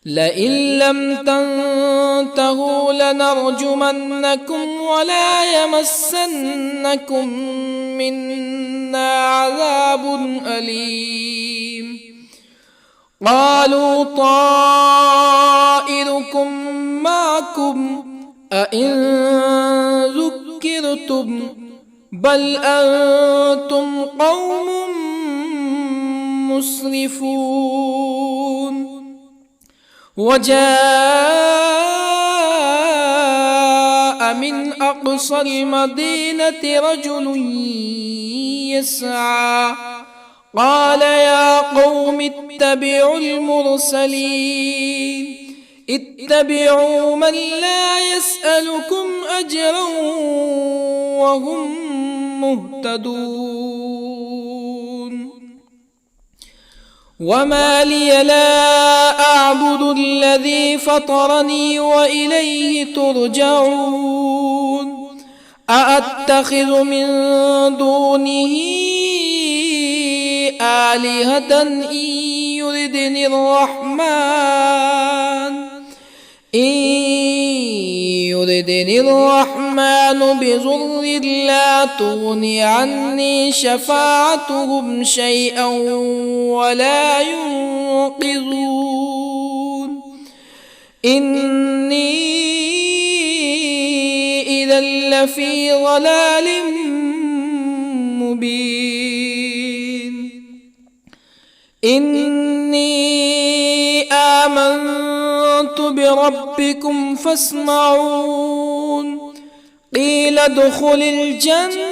لئن لم تنتهوا لنرجمنكم ولا يمسنكم منا عذاب أليم قالوا طائركم معكم أئن ذكرتم بل أنتم قوم مسرفون وجاء من أقصى المدينة رجل يسعى قال يا قوم اتبعوا المرسلين اتبعوا من لا يسألكم أجرا وهم مهتدون وما لي لا أعبد الذي فطرني وإليه ترجعون أأتخذ من دونه آلهة إن يردني الرحمن بضر لا تغني عني شفاعتهم شيئا ولا ينقذون إني إذا لفي ضلال مبين إني آمنت بربكم فاسمعون قيل ادخل الجنة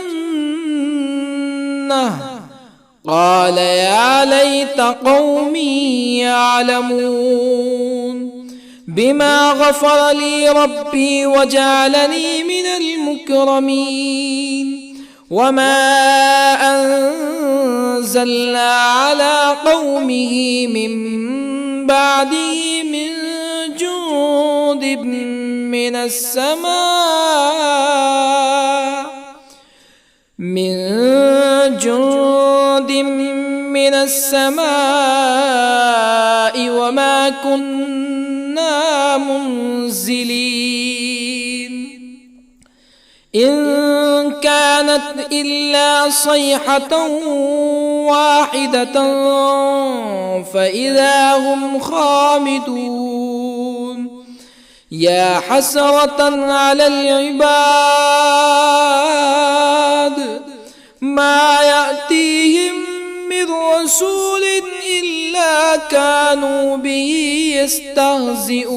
قال يا ليت قومي يعلمون بما غفر لي ربي وجعلني من المكرمين وما أنزلنا على قومه من بعده من جند من السماء وما كنا منزلين إن كانت إلا صيحة واحدة فإذا هم خامدون يا حسرة على العباد ما يأتيهم من رسول إلا كانوا به يستهزئون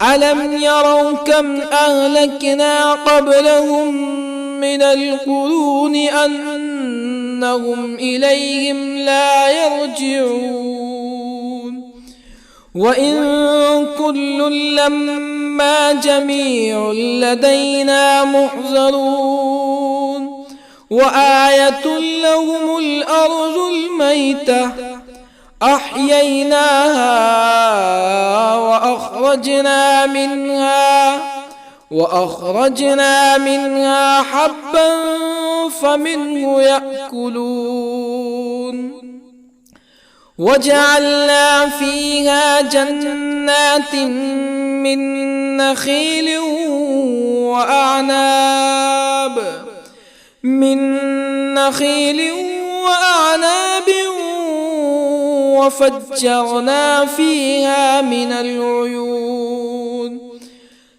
ألم يروا كم أهلكنا قبلهم من القرون أنهم إليهم لا يرجعون وإن كل لما جميع لدينا محضرون وآية لهم الأرض الميتة أحييناها وأخرجنا منها حبا فمنه يأكلون وجعلنا فيها جنات من نخيل وأعناب وفجرنا فيها من العيون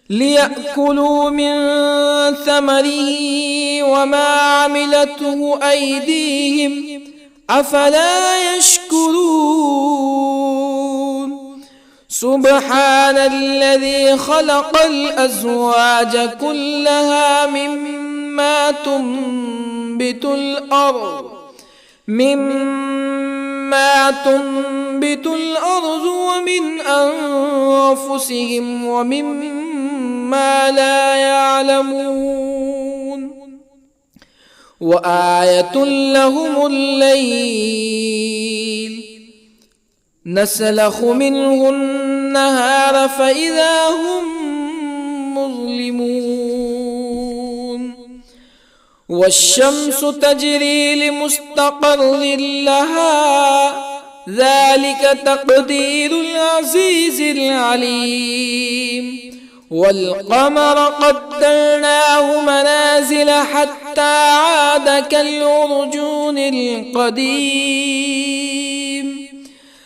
ليأكلوا من ثمره وما عملته أيديهم أفلا يشكرون سبحان الذي خلق الأزواج كلها مما تنبت الأرض ومن أنفسهم ومما لا يعلمون وآية لهم الليل نسلخ منه النهار فإذا هم مظلمون والشمس تجري لمستقر لها ذلك تقدير العزيز العليم والقمر قدرناه منازل حتى عاد كالعرجون القديم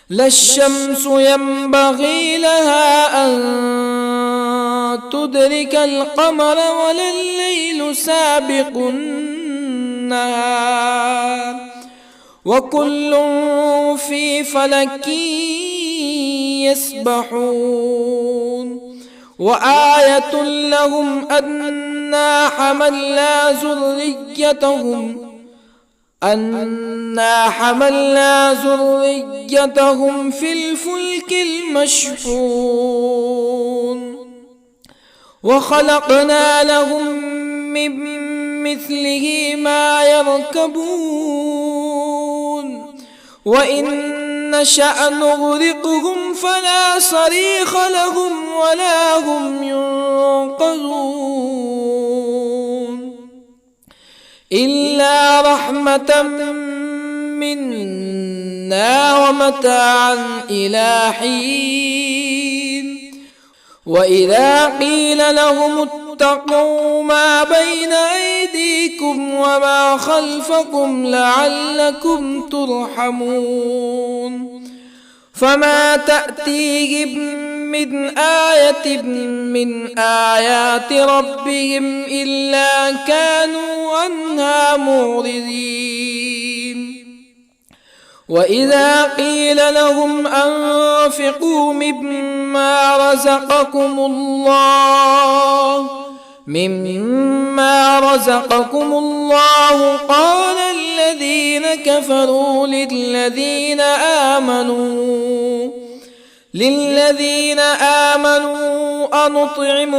لا الشمس ينبغي لها أن تدرك القمر ولا الليل سابق النهار وكل في فلك يسبحون وآية لهم أنا حملنا ذريتهم في الفلك المشحون وخلقنا لهم من مثله ما يركبون وإن نشأ نغرقهم فلا صريخ لهم ولا هم ينقذون إلا رحمة منا ومتاعا إلى حين وإذا قيل لهم اتقوا ما بين أيديكم وما خلفكم لعلكم ترحمون فما تأتيهم من آية من آيات ربهم إلا كانوا عنها معرضين وإذا قيل لهم أنفقوا مما رزقكم الله قال الذين كفروا للذين آمنوا أنطعم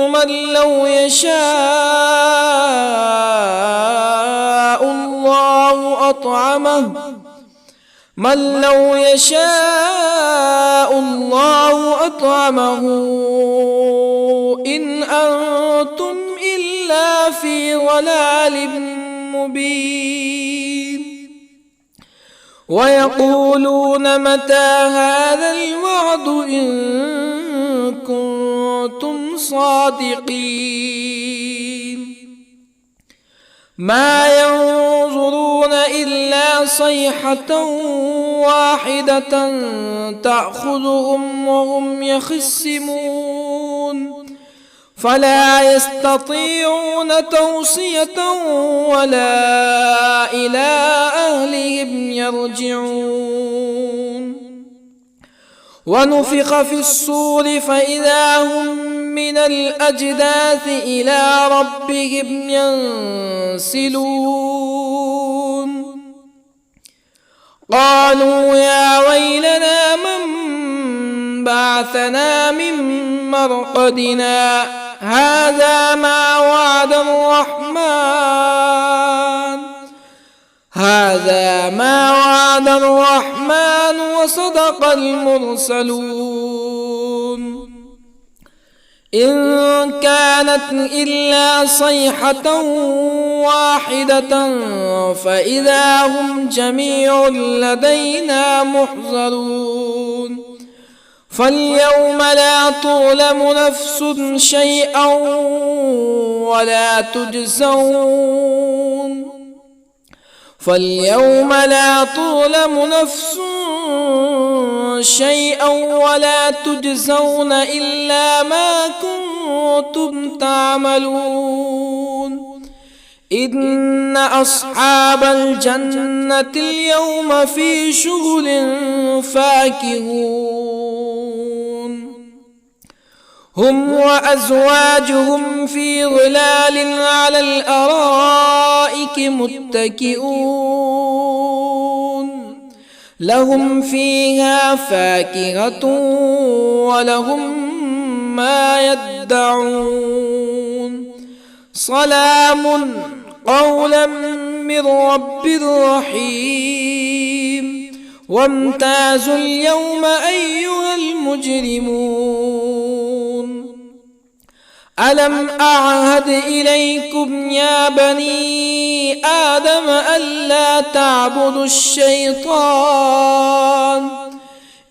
من لو يشاء الله أطعمه إن أنتم إلا في ضلال مبين ويقولون متى هذا الوعد إن كنتم صادقين ما ينظرون إلا صيحة واحدة تأخذهم وهم يخصمون فلا يستطيعون توصية ولا إلى أهلهم يرجعون ونفخ في الصور فإذا هم من الأجداث إلى ربهم ينسلون قالوا يا ويلنا من بعثنا من مرقدنا هذا ما وعد الرحمن وصدق المرسلون إن كانت إلا صيحة واحدة فإذا هم جميع لدينا محضرون فاليوم لا تظلم نفس شيئا ولا تجزون إلا ما كنتم تعملون إن أصحاب الجنة اليوم في شغل فاكهون هم وأزواجهم في ظلال على الأرائك متكئون لهم فيها فاكهة ولهم ما يدعون سلام قولا من رب رحيم وامتازوا اليوم أيها المجرمون ألم أعهد إليكم يا بني آدم ألا تعبدوا الشيطان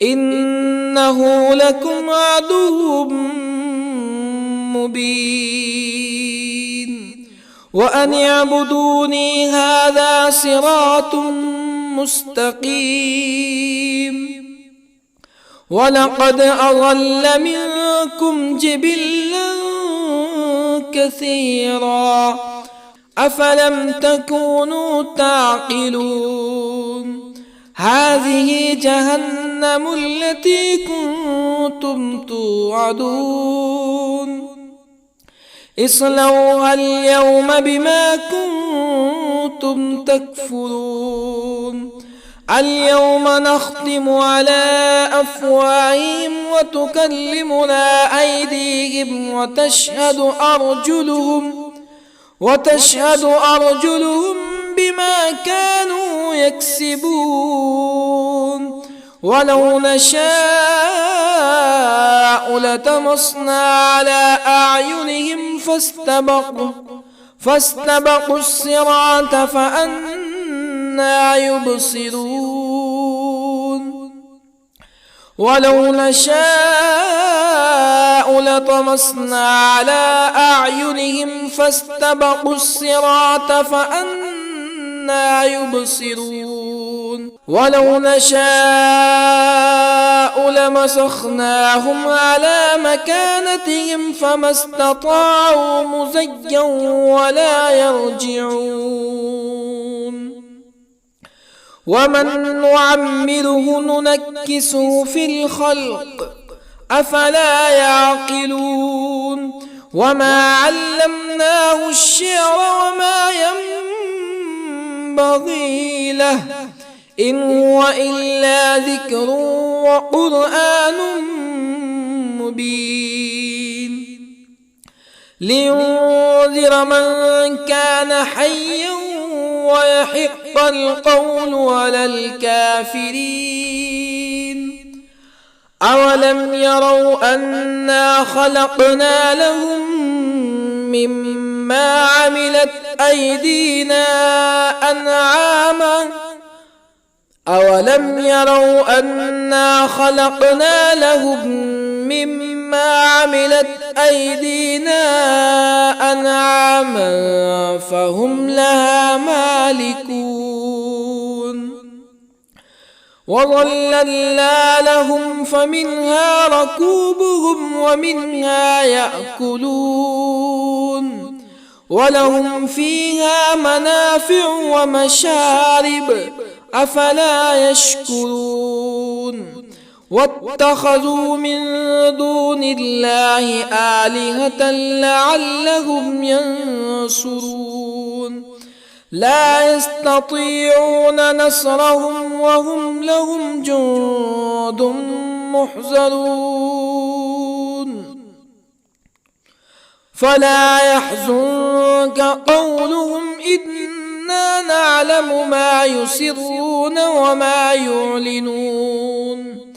إنه لكم عدو مبين وأن اعبدوني هذا صراط مستقيم ولقد أضل منكم جبلا كثيرا أفلم تكونوا تعقلون هذه جهنم التي كنتم توعدون اصلوها اليوم بما كنتم تكفرون اليوم نختم على أفواههم وتكلمنا أيديهم وتشهد أرجلهم بما كانوا يكسبون ولو نشاء لطمسنا على أعينهم فاستبقوا الصراط فأنى يبصرون ولو نشاء لطمسنا على أعينهم فاستبقوا الصراط فأنى يبصرون ولو نشاء لمسخناهم على مكانتهم فما استطاعوا مزيا ولا يرجعون ومن نعمره ننكسه في الخلق أفلا يعقلون وما علمناه الشعر وما ينبغي له إن هو إلا ذكر وقرآن مبين لينذر من كان حيا ويحق القول على الكافرين أولم يروا أنا خلقنا لهم مما عملت أيدينا أنعاما أولم يروا أنا خلقنا لهم مما عملت أيدينا أنعاما فهم لها مالكون وظللنا لهم فمنها ركوبهم ومنها يأكلون ولهم فيها منافع ومشارب أفلا يشكرون واتخذوا من دون الله آلهة لعلهم ينصرون لا يستطيعون نصرهم وهم لهم جند محضرون فلا يحزنك قولهم إنا نعلم ما يسرون وما يعلنون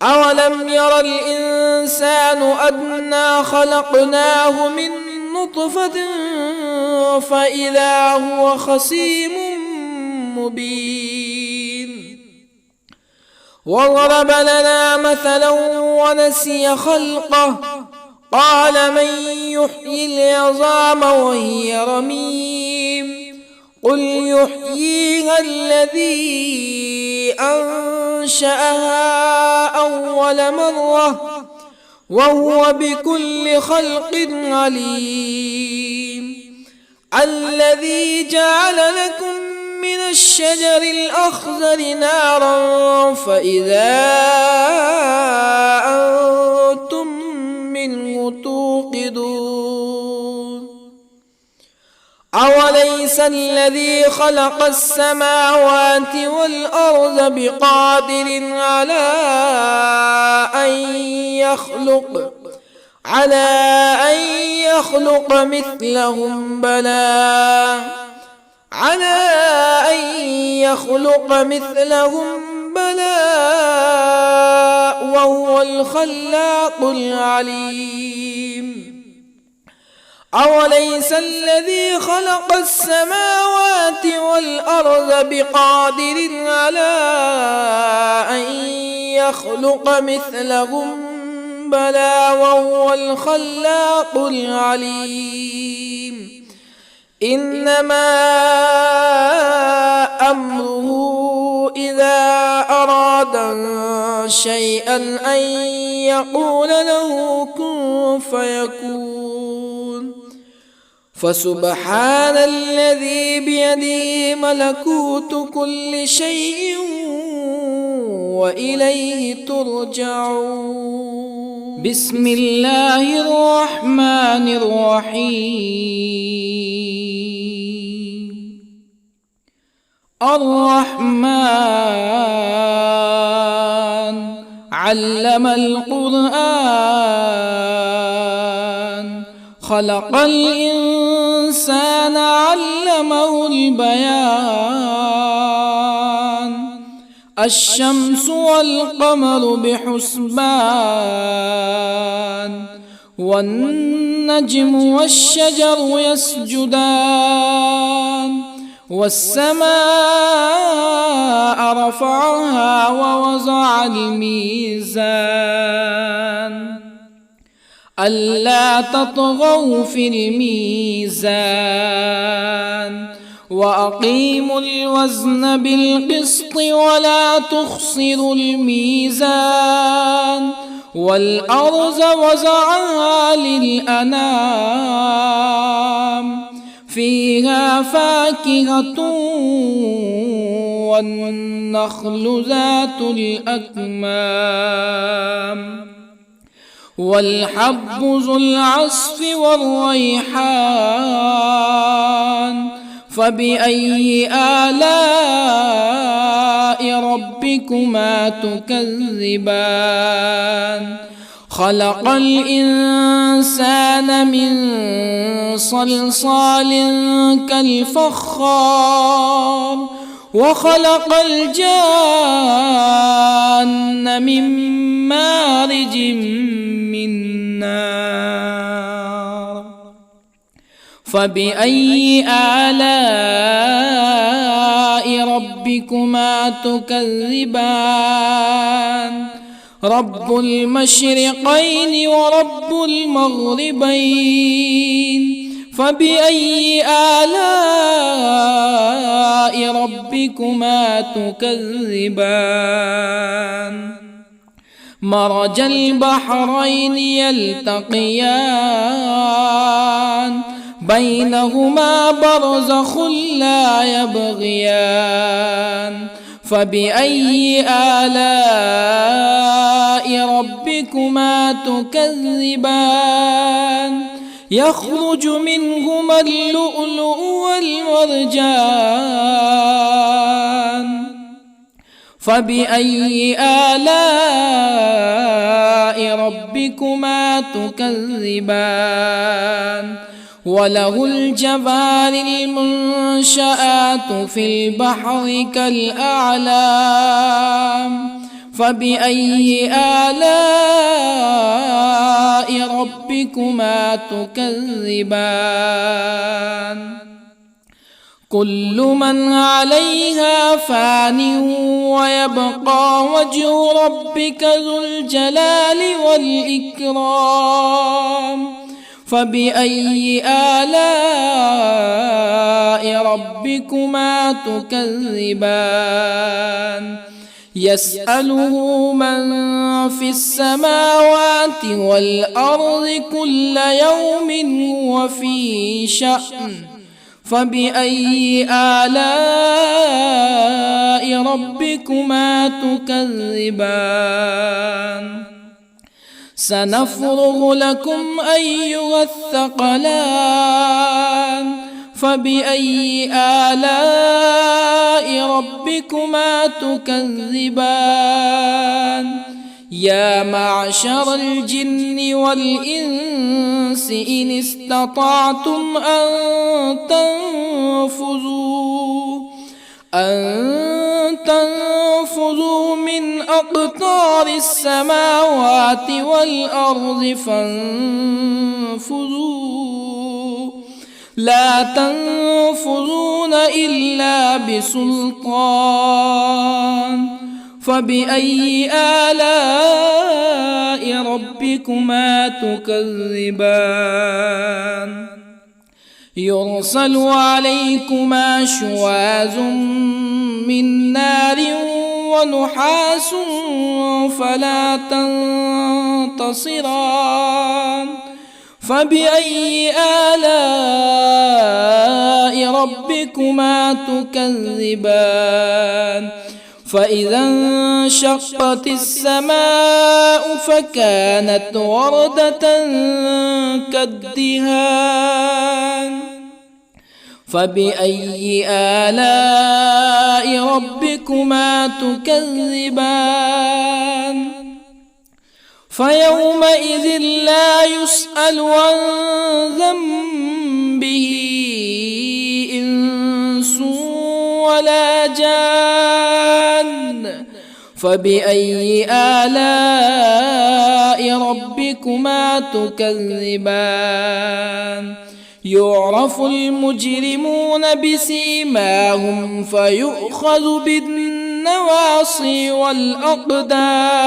أولم ير الإنسان أنا خلقناه من نطفة فإذا هو خصيم مبين وضرب لنا مثلا ونسي خلقه قال من يحيي العظام وهي رميم قل يحييها الذي أنشأها أول مرة وهو بكل خلق عليم الذي جعل لكم من الشجر الأخضر نارا فإذا أنتم منه توقدون أوليس الذي خلق السماوات والأرض بقادر على أن يخلق مثلهم بلى وهو الخلاق العليم أوليس الذي خلق السماوات والأرض بقادر على أن يخلق مثلهم بلى وهو الخلاق العليم إنما أمره إذا أراد شيئا أن يقول له كن فيكون فسبحان الذي بيده ملكوت كل شيء وإليه ترجعون. بسم الله الرحمن الرحيم. الرحمن علم القرآن خلق الإنسان علمه البيان الشمس والقمر بحسبان والنجم والشجر يسجدان والسماء رفعها ووضع الميزان ألا تطغوا في الميزان وأقيموا الوزن بالقسط ولا تخسروا الميزان والأرض وضعها للأنام فيها فاكهة والنخل ذات الأكمام والحب ذو العصف والريحان فبأي آلاء ربكما تكذبان خلق الإنسان من صلصال كالفخار وخلق الجان من مارج من نار فبأي آلاء ربكما تكذبان رب المشرقين ورب المغربين فبأي آلاء ربكما تكذبان مرج البحرين يلتقيان بينهما برزخ لا يبغيان فبأي آلاء ربكما تكذبان يخرج منهما اللؤلؤ والمرجان فبأي آلاء ربكما تكذبان وله الجوار المنشآت في البحر كالأعلام فبأي آلاء ربكما تكذبان كل من عليها فان ويبقى وجه ربك ذو الجلال والإكرام فبأي آلاء ربكما تكذبان يسأله من في السماوات والأرض كل يوم هو في شأن فبأي آلاء ربكما تكذبان سنفرغ لكم أيها الثقلان فبأي آلاء ربكما تكذبان يا معشر الجن والإنس إن استطعتم أن تنفذوا من أقطار السماوات والأرض فانفذوا لا تنفذون إلا بسلطان فبأي آلاء ربكما تكذبان يرسل عليكما شواظ من نار ونحاس فلا تنتصران فبأي آلاء ربكما تكذبان فإذا انشقت السماء فكانت وردة كالدهان فبأي آلاء ربكما تكذبان فيومئذ لا يسأل عن ذنبه إنس ولا جان فبأي آلاء ربكما تكذبان يعرف المجرمون بسيماهم فيؤخذ بالنواصي والأقدام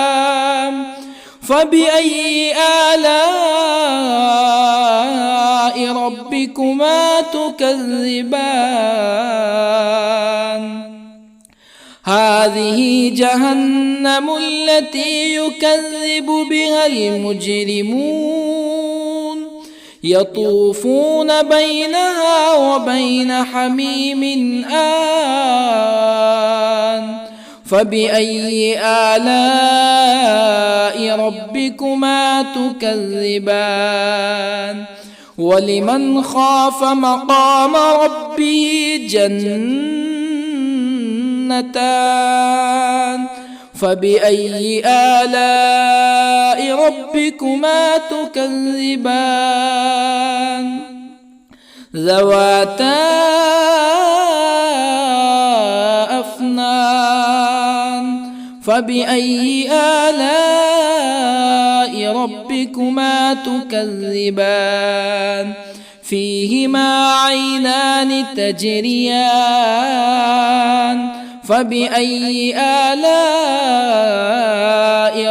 فبأي آلاء ربكما تكذبان هذه جهنم التي يكذب بها المجرمون يطوفون بينها وبين حميم آن فبأي آلاء ربكما تكذبان ولمن خاف مقام ربه جنتان فبأي آلاء ربكما تكذبان ذواتا أفنان فبأي آلاء ربكما تكذبان فيهما عينان تجريان فبأي آلاء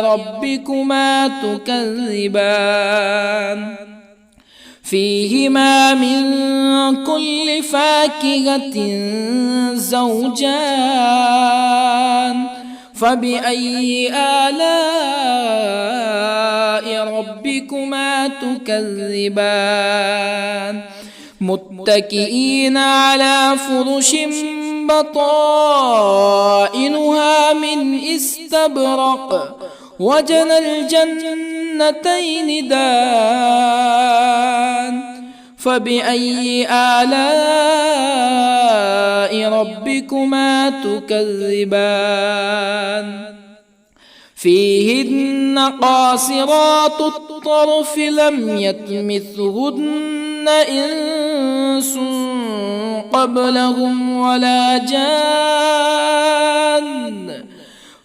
ربكما تكذبان فيهما من كل فاكهة زوجان فبأي آلاء ربكما تكذبان متكئين على فرش بطائنها من استبرق وجنى الجنتين دان فبأي آلاء ربكما تكذبان فيهن قاصرات الطرف لم يطمثهن إنس قبلهم ولا جان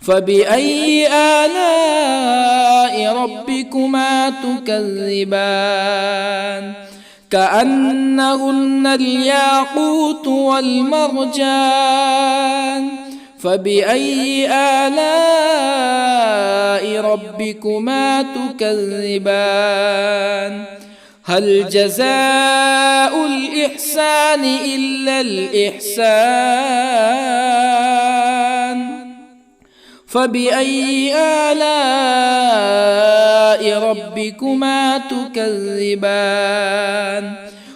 فبأي آلاء ربكما تكذبان كأنهن الياقوت والمرجان فبأي آلاء ربكما تكذبان هل جزاء الإحسان إلا الإحسان فبأي آلاء ربكما تكذبان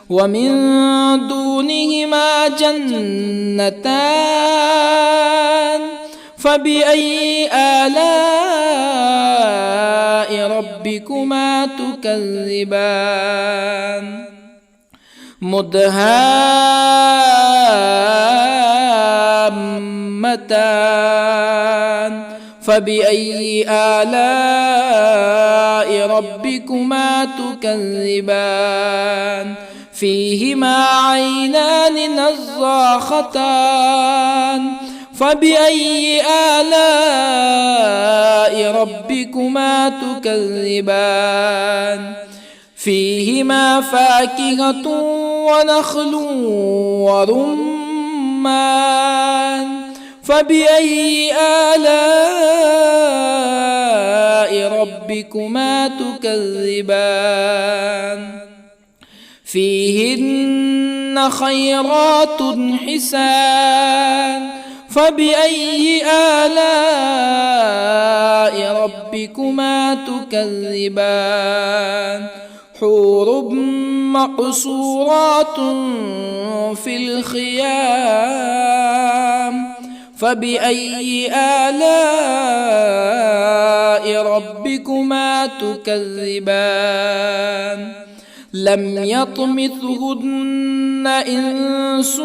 ومن دونهما جنتان فبأي آلاء ربكما تكذبان مدهامتان فبأي آلاء ربكما تكذبان فيهما عينان نضاختان فبأي آلاء ربكما تكذبان فيهما فاكهة ونخل ورمان فبأي آلاء ربكما تكذبان فيهن خيرات حسان فبأي آلاء ربكما تكذبان حور مقصورات في الخيام فبأي آلاء ربكما تكذبان لم يطمثهن إنس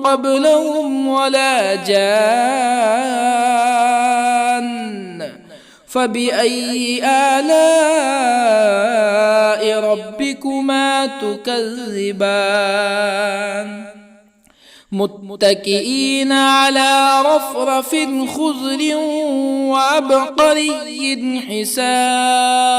قبلهم ولا جان فبأي آلاء ربكما تكذبان متكئين على رفرف خضر وعبقري حسان